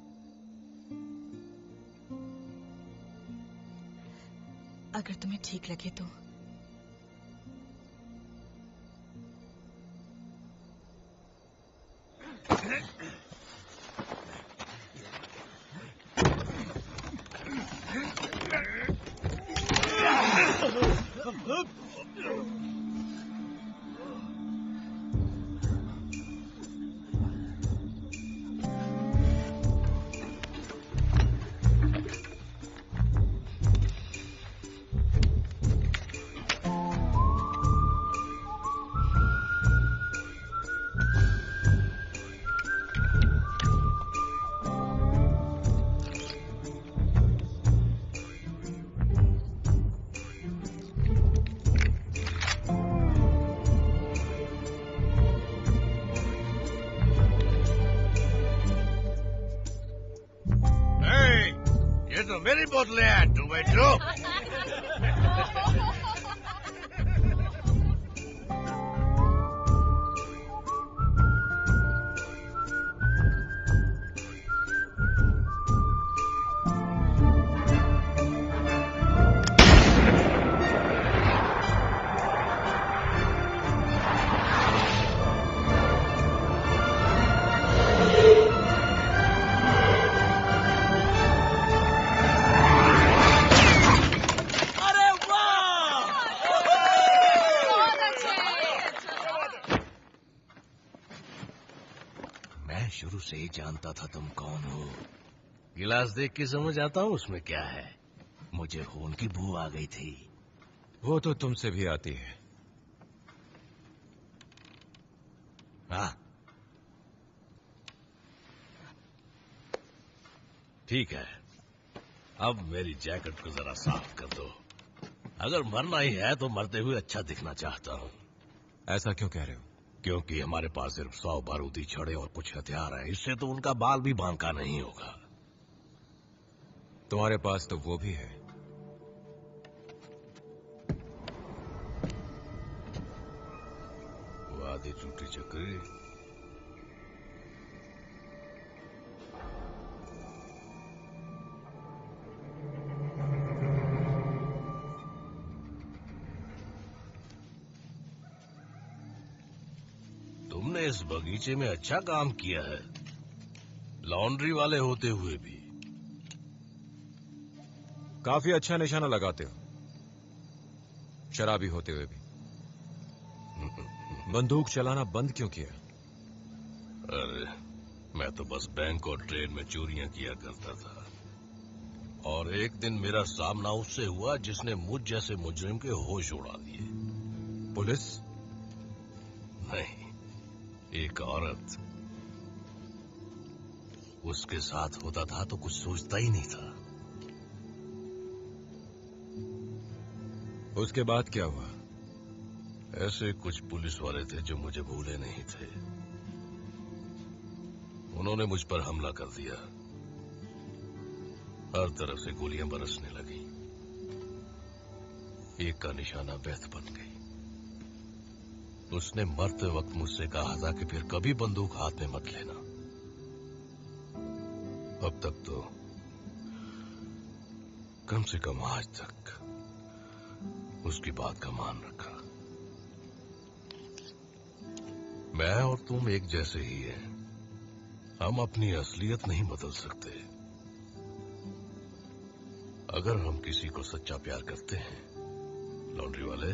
अगर तुम्हें ठीक लगे तो। ये तो मेरी बोतलें हैं 2x2। शुरू से ही जानता था तुम कौन हो। गिलास देख के समझ आता हूँ उसमें क्या है। मुझे खून की बू आ गई थी। वो तो तुमसे भी आती है। हाँ ठीक है, अब मेरी जैकेट को जरा साफ कर दो। अगर मरना ही है तो मरते हुए अच्छा दिखना चाहता हूँ। ऐसा क्यों कह रहे हो? क्योंकि हमारे पास सिर्फ 100 बारूदी छड़े और कुछ हथियार हैं। इससे तो उनका बाल भी बांका नहीं होगा। तुम्हारे पास तो वो भी है। वो आधी टूटी चक्री। तुमने इस बगीचे में अच्छा काम किया है, लॉन्ड्री वाले होते हुए भी। काफी अच्छा निशाना लगाते हो, शराबी होते हुए भी। बंदूक चलाना बंद क्यों किया? अरे मैं तो बस बैंक और ट्रेन में चोरियां किया करता था। और एक दिन मेरा सामना उससे हुआ जिसने मुझ जैसे मुजरिम के होश उड़ा दिए। पुलिस? नहीं, एक औरत। उसके साथ होता था तो कुछ सोचता ही नहीं था। उसके बाद क्या हुआ? ऐसे कुछ पुलिस वाले थे जो मुझे भूले नहीं थे। उन्होंने मुझ पर हमला कर दिया। हर तरफ से गोलियां बरसने लगी। एक का निशाना बेथ बन गई। उसने मरते वक्त मुझसे कहा था कि फिर कभी बंदूक हाथ में मत लेना। अब तक तो कम से कम आज तक उसकी बात का मान रखा। मैं और तुम एक जैसे ही हैं। हम अपनी असलियत नहीं बदल सकते। अगर हम किसी को सच्चा प्यार करते हैं, लॉन्ड्री वाले,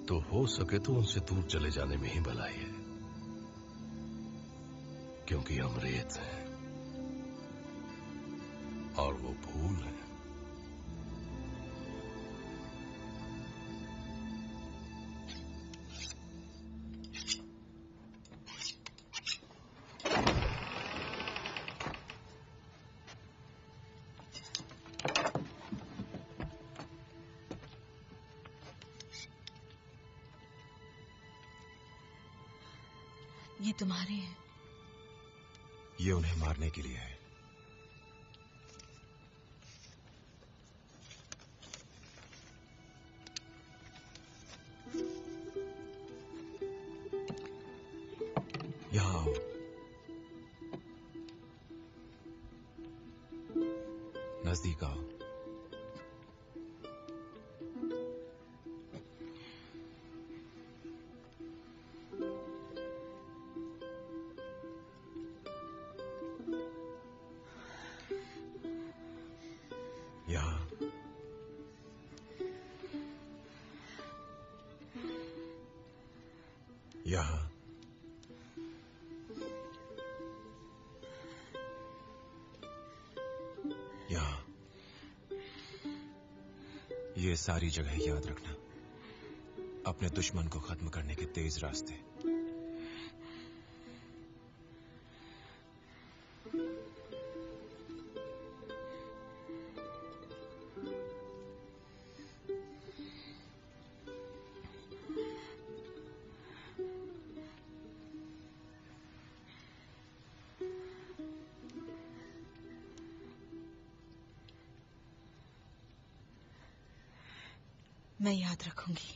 तो हो सके तो उनसे दूर चले जाने में ही भलाई है। क्योंकि हम रेत हैं और वो फूल हैं। ये तुम्हारे हैं। ये उन्हें मारने के लिए है। यहाँ आओ। नजदीक आओ। यहाँ। यहाँ। यहाँ। ये सारी जगह याद रखना। अपने दुश्मन को खत्म करने के तेज रास्ते। मैं याद रखूंगी।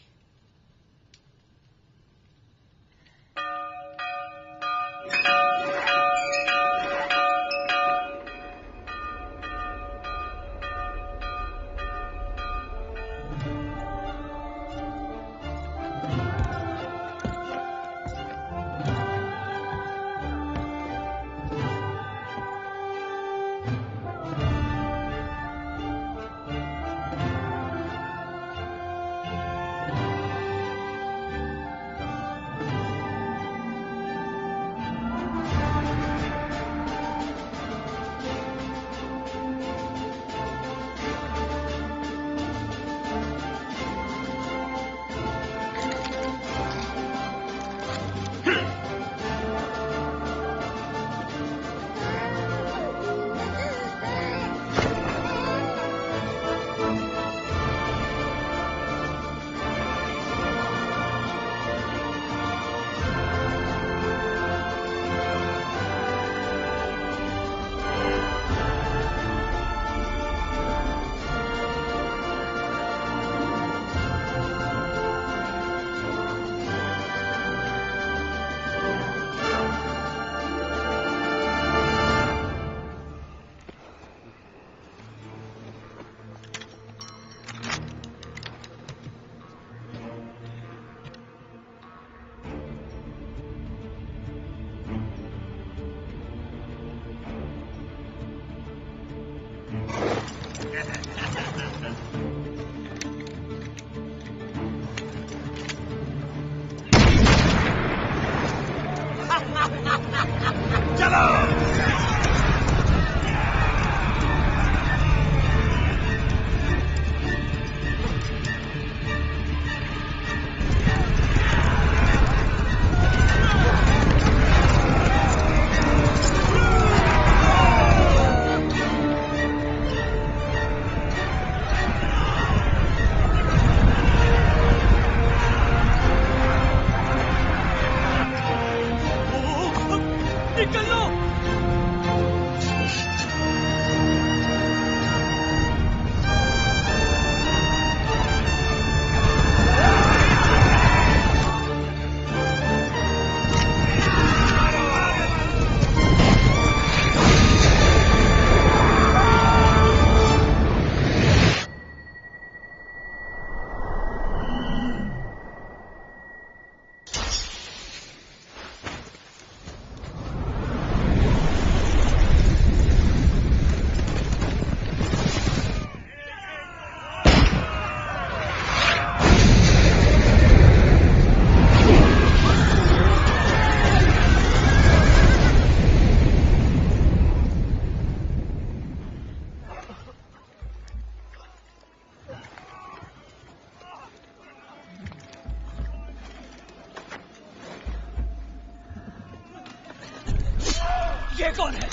ये कौन है?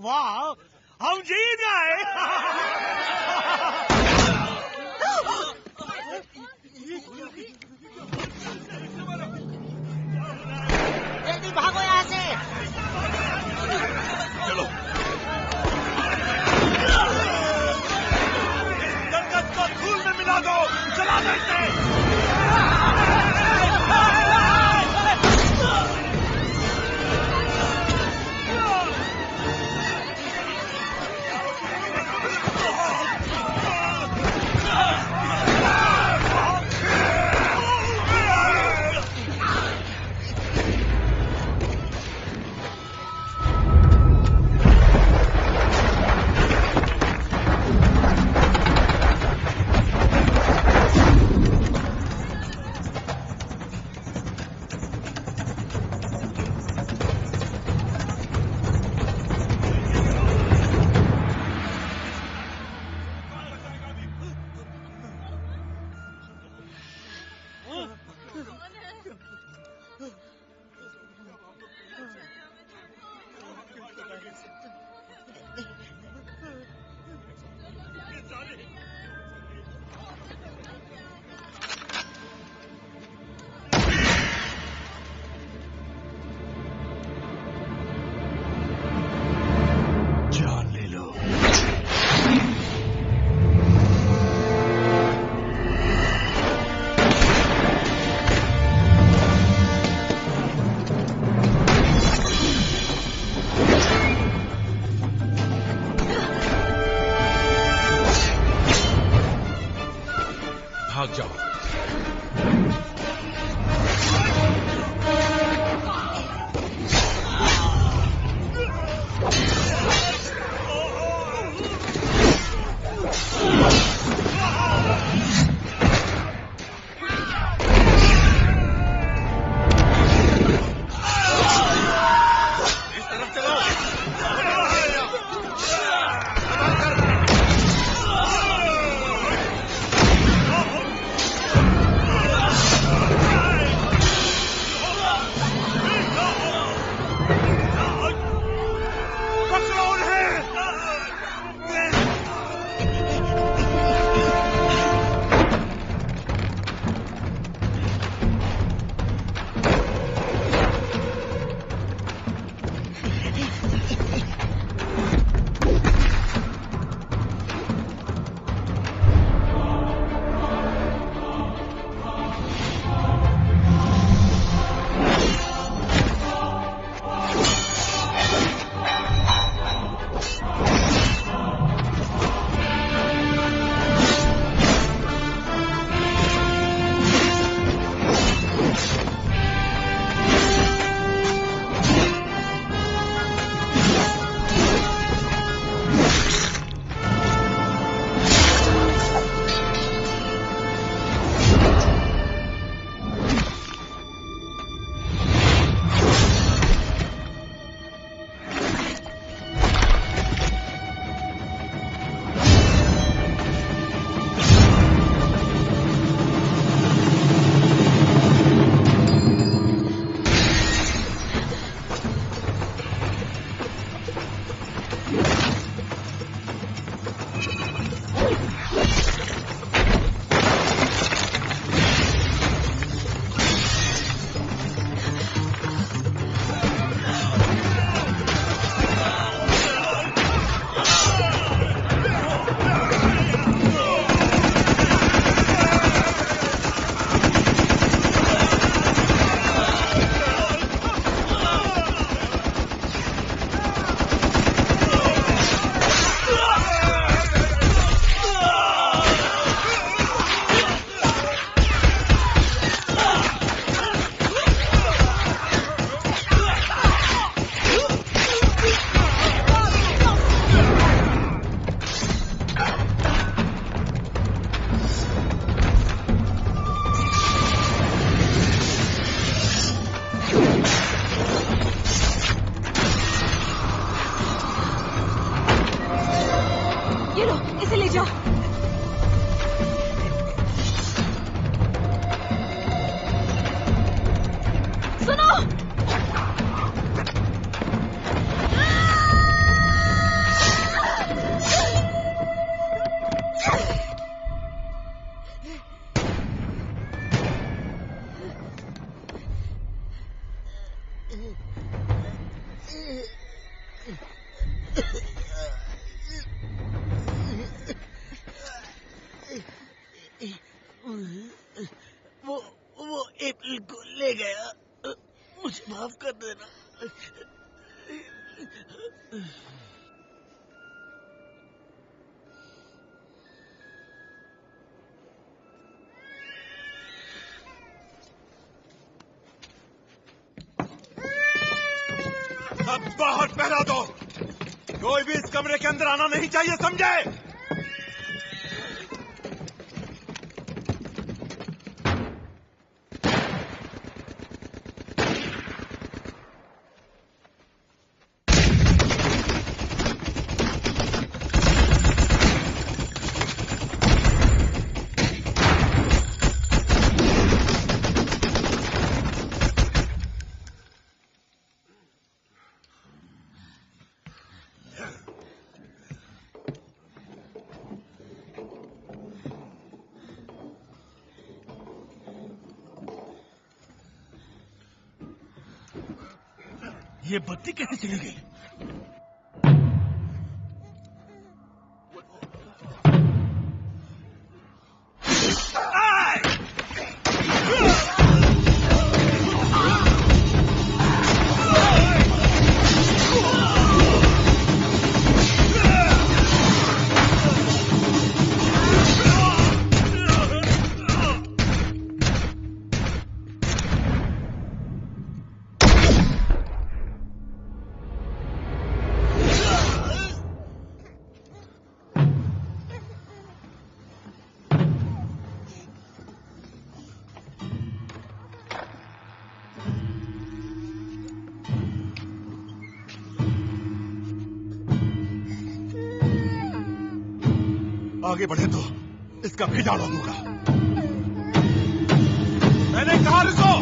वाह, हम जीत गए। जल्दी भागो यहाँ से। चलो। जंगल को धूल में मिला दो, चला दो इसे। भाग जाओ। सुनो। वो एप्रिल को ले गया, मुझे माफ कर देना। अब बाहर पहरा दो, कोई भी इस कमरे के अंदर आना नहीं चाहिए, समझे? ये बत्ती कैसे चली गई? आगे बढ़े तो इसका भी डाल दूंगा। मैंने कहा रुको।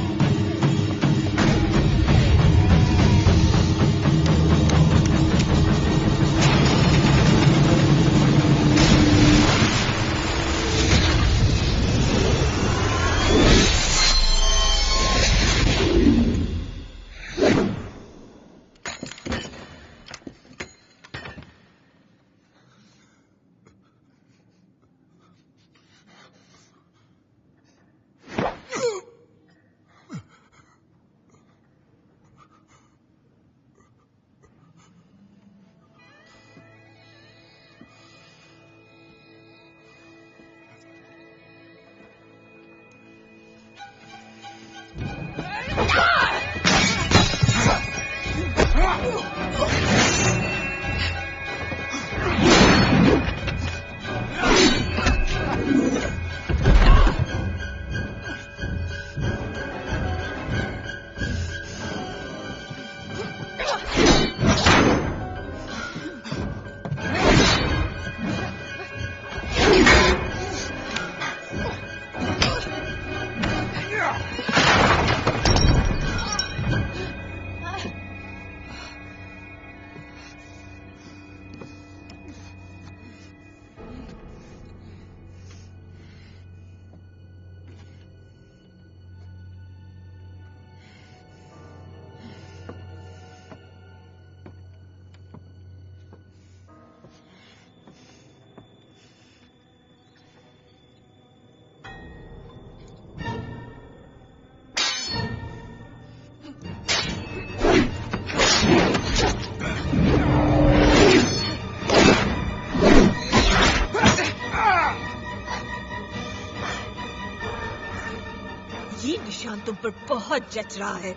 ये निशान तुम पर बहुत जच रहा है।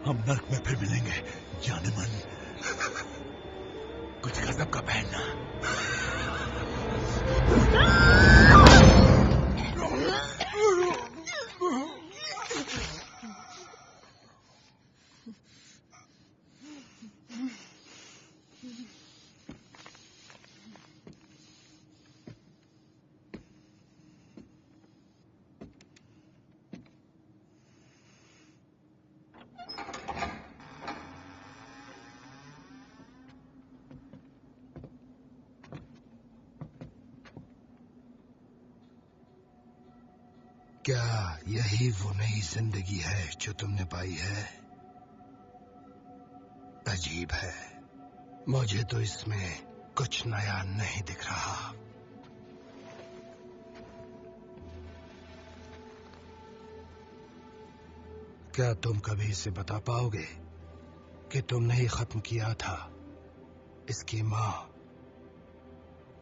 हम नर्क में फिर मिलेंगे जाने मन। कुछ गजब का पहनना। क्या यही वो नई जिंदगी है जो तुमने पाई है? अजीब है, मुझे तो इसमें कुछ नया नहीं दिख रहा। क्या तुम कभी इसे बता पाओगे कि तुमने ही खत्म किया था इसकी माँ,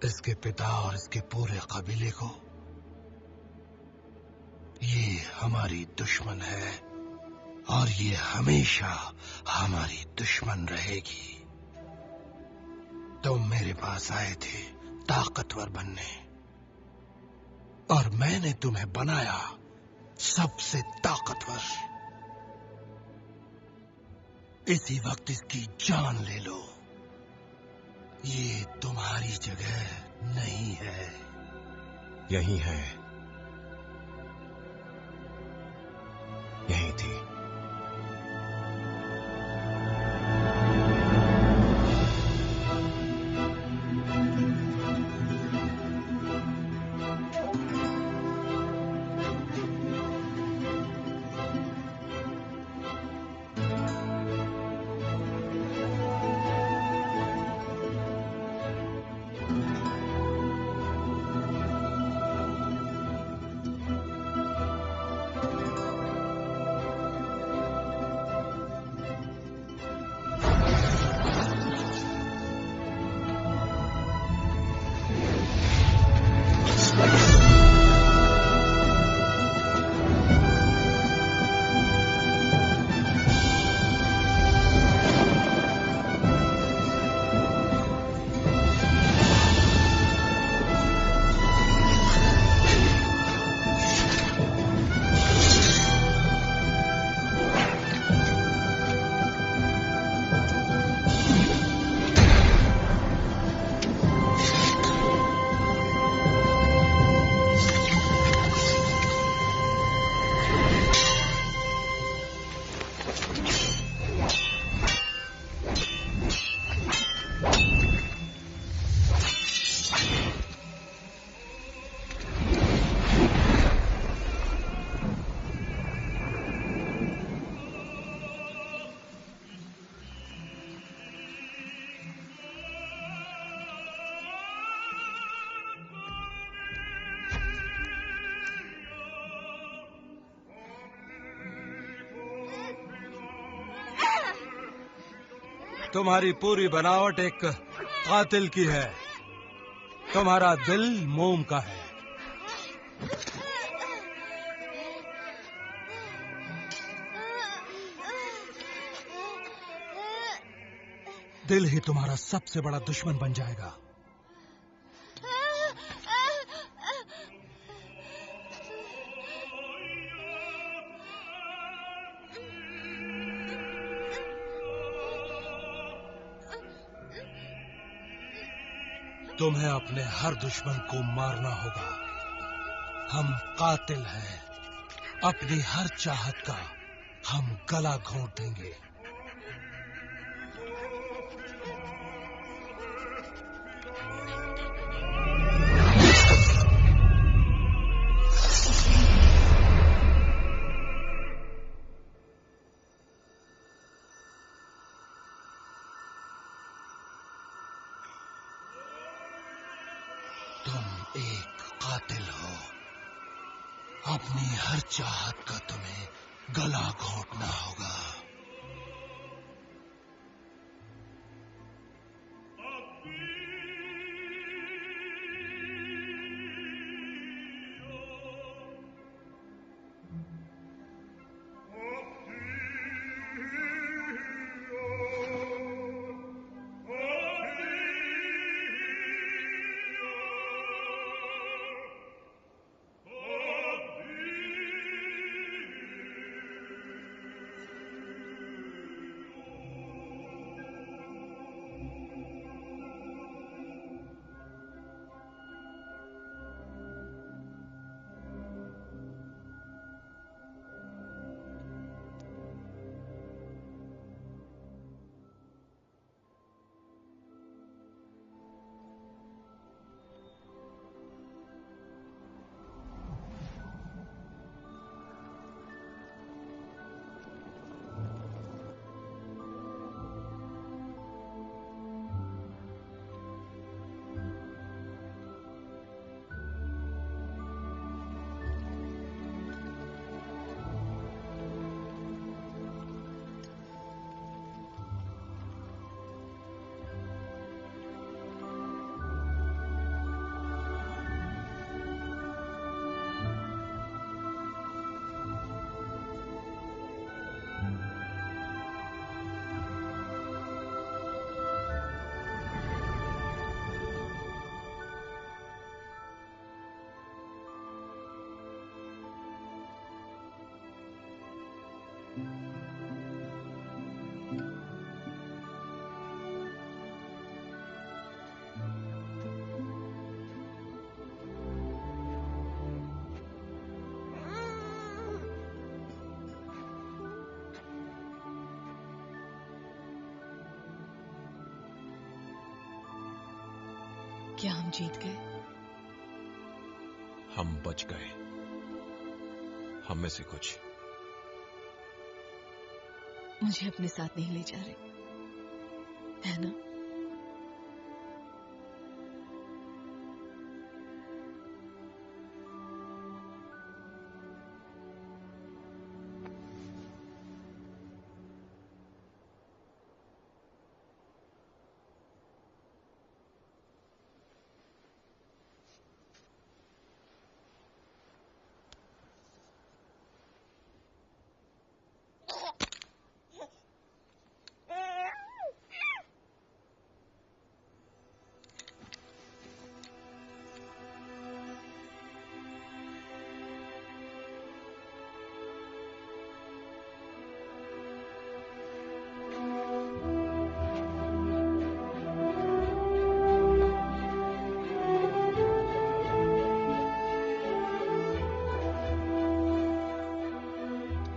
इसके पिता और इसके पूरे कबीले को? ये हमारी दुश्मन है और ये हमेशा हमारी दुश्मन रहेगी। तुम मेरे पास आए थे ताकतवर बनने और मैंने तुम्हें बनाया सबसे ताकतवर। इसी वक्त इसकी जान ले लो। ये तुम्हारी जगह नहीं है। यही है, यही थी। तुम्हारी पूरी बनावट एक कातिल की है। तुम्हारा दिल मोम का है। दिल ही तुम्हारा सबसे बड़ा दुश्मन बन जाएगा। तुम्हें अपने हर दुश्मन को मारना होगा। हम कातिल हैं। अपनी हर चाहत का हम गला घोंट देंगे। तुम एक कातिल हो। अपनी हर चाहत का तुम्हें गला घोंटना होगा। क्या हम जीत गए? हम बच गए। हम में से कुछ। मुझे अपने साथ नहीं ले जा रहे, है ना?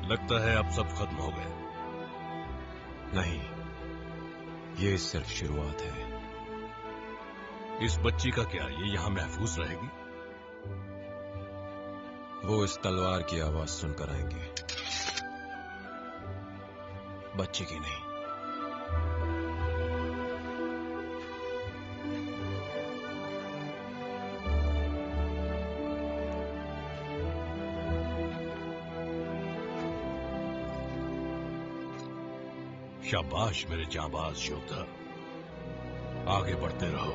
लगता है अब सब खत्म हो गया। नहीं, ये सिर्फ शुरुआत है। इस बच्ची का क्या, ये यहाँ महफूज रहेगी? वो इस तलवार की आवाज सुनकर आएंगे, बच्ची की नहीं। शाबाश मेरे जांबाज योद्धा, आगे बढ़ते रहो।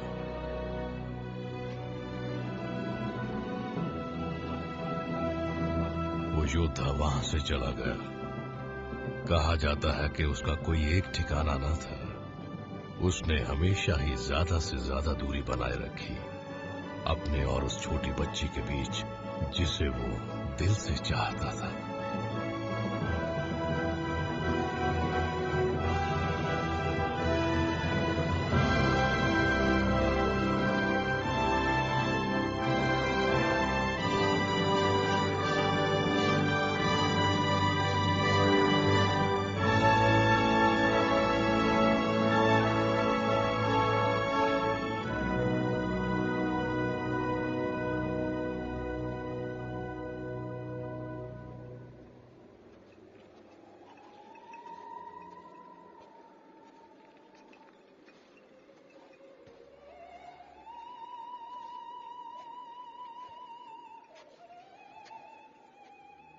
वो योद्धा वहां से चला गया। कहा जाता है कि उसका कोई एक ठिकाना न था। उसने हमेशा ही ज्यादा से ज्यादा दूरी बनाए रखी अपने और उस छोटी बच्ची के बीच, जिसे वो दिल से चाहता था।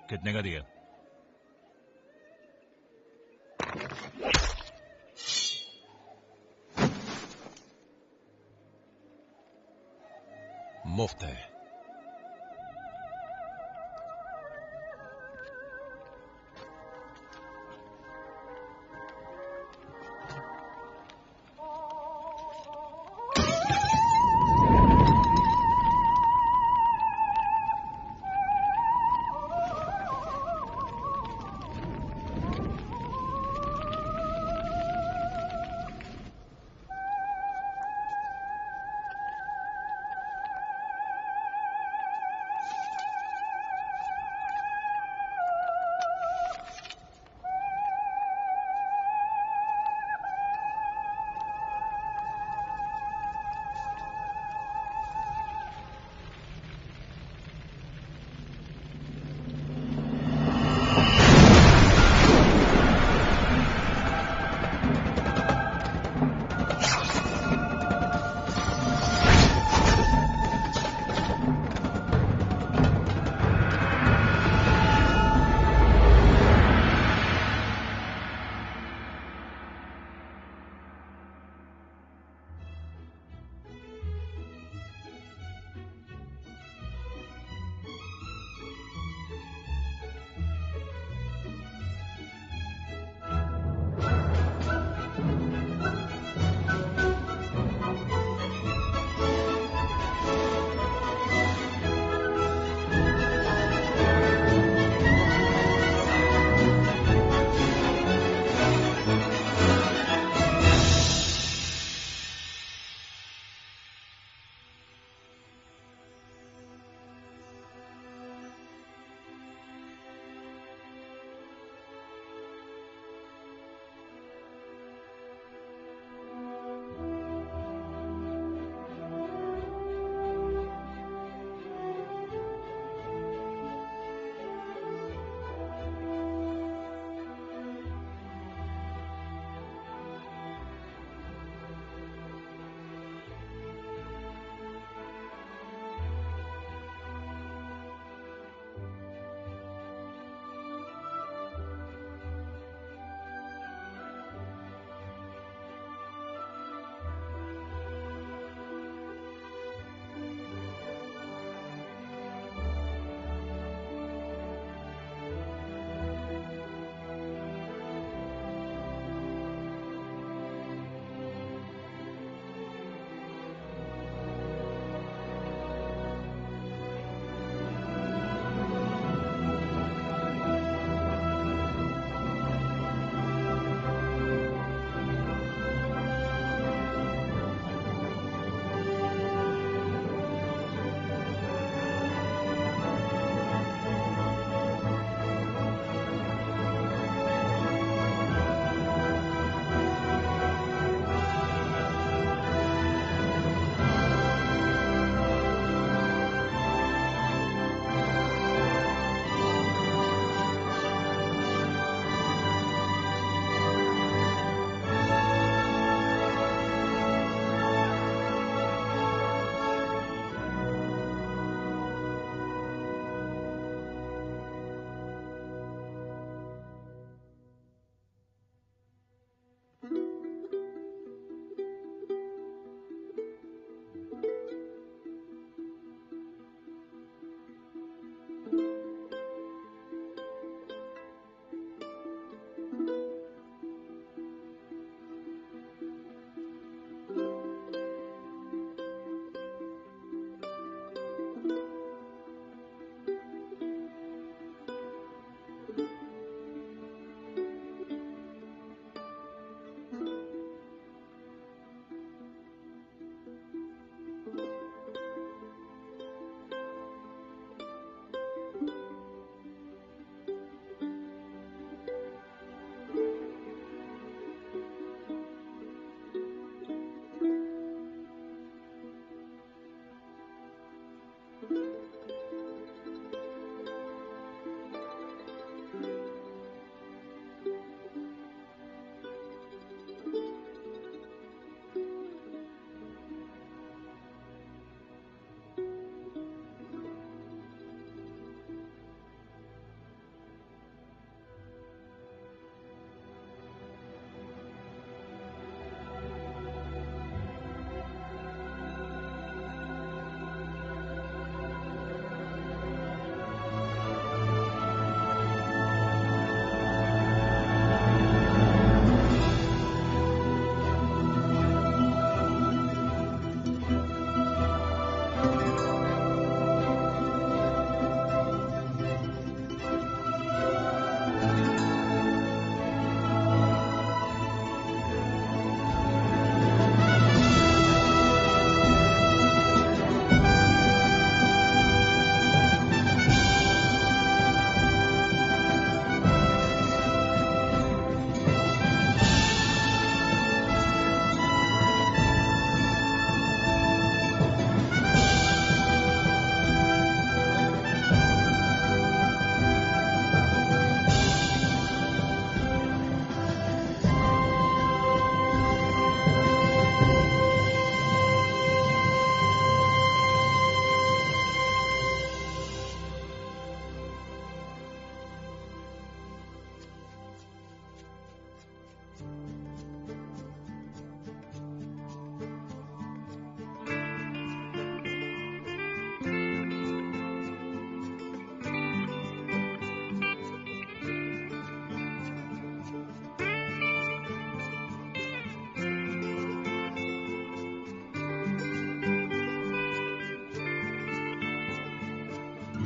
कितने का दिया? मुफ्त है।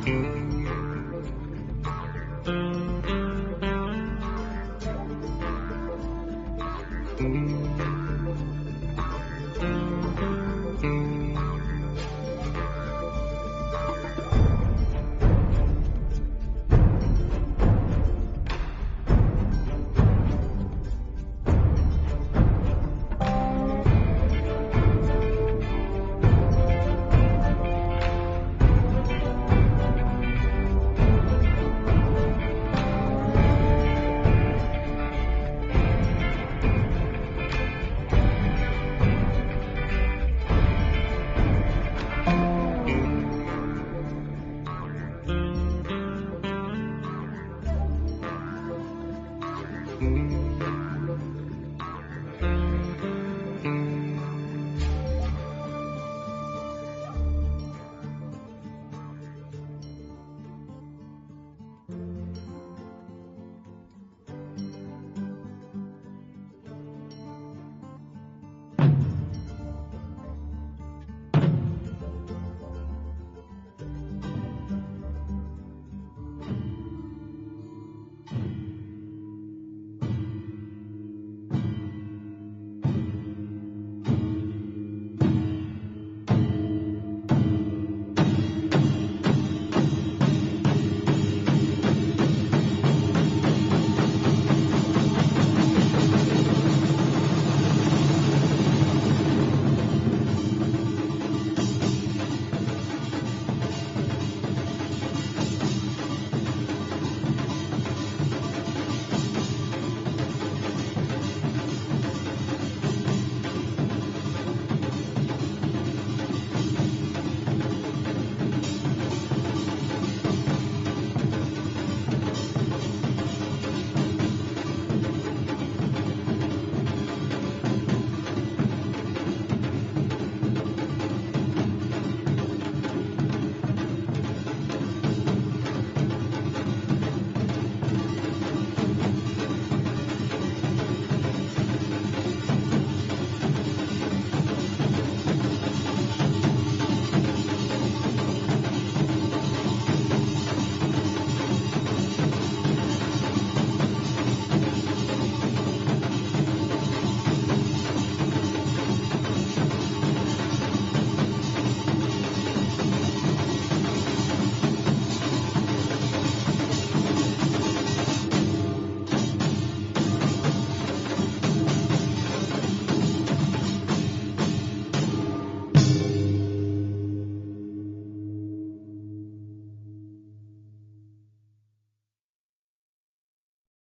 Mm-hmm.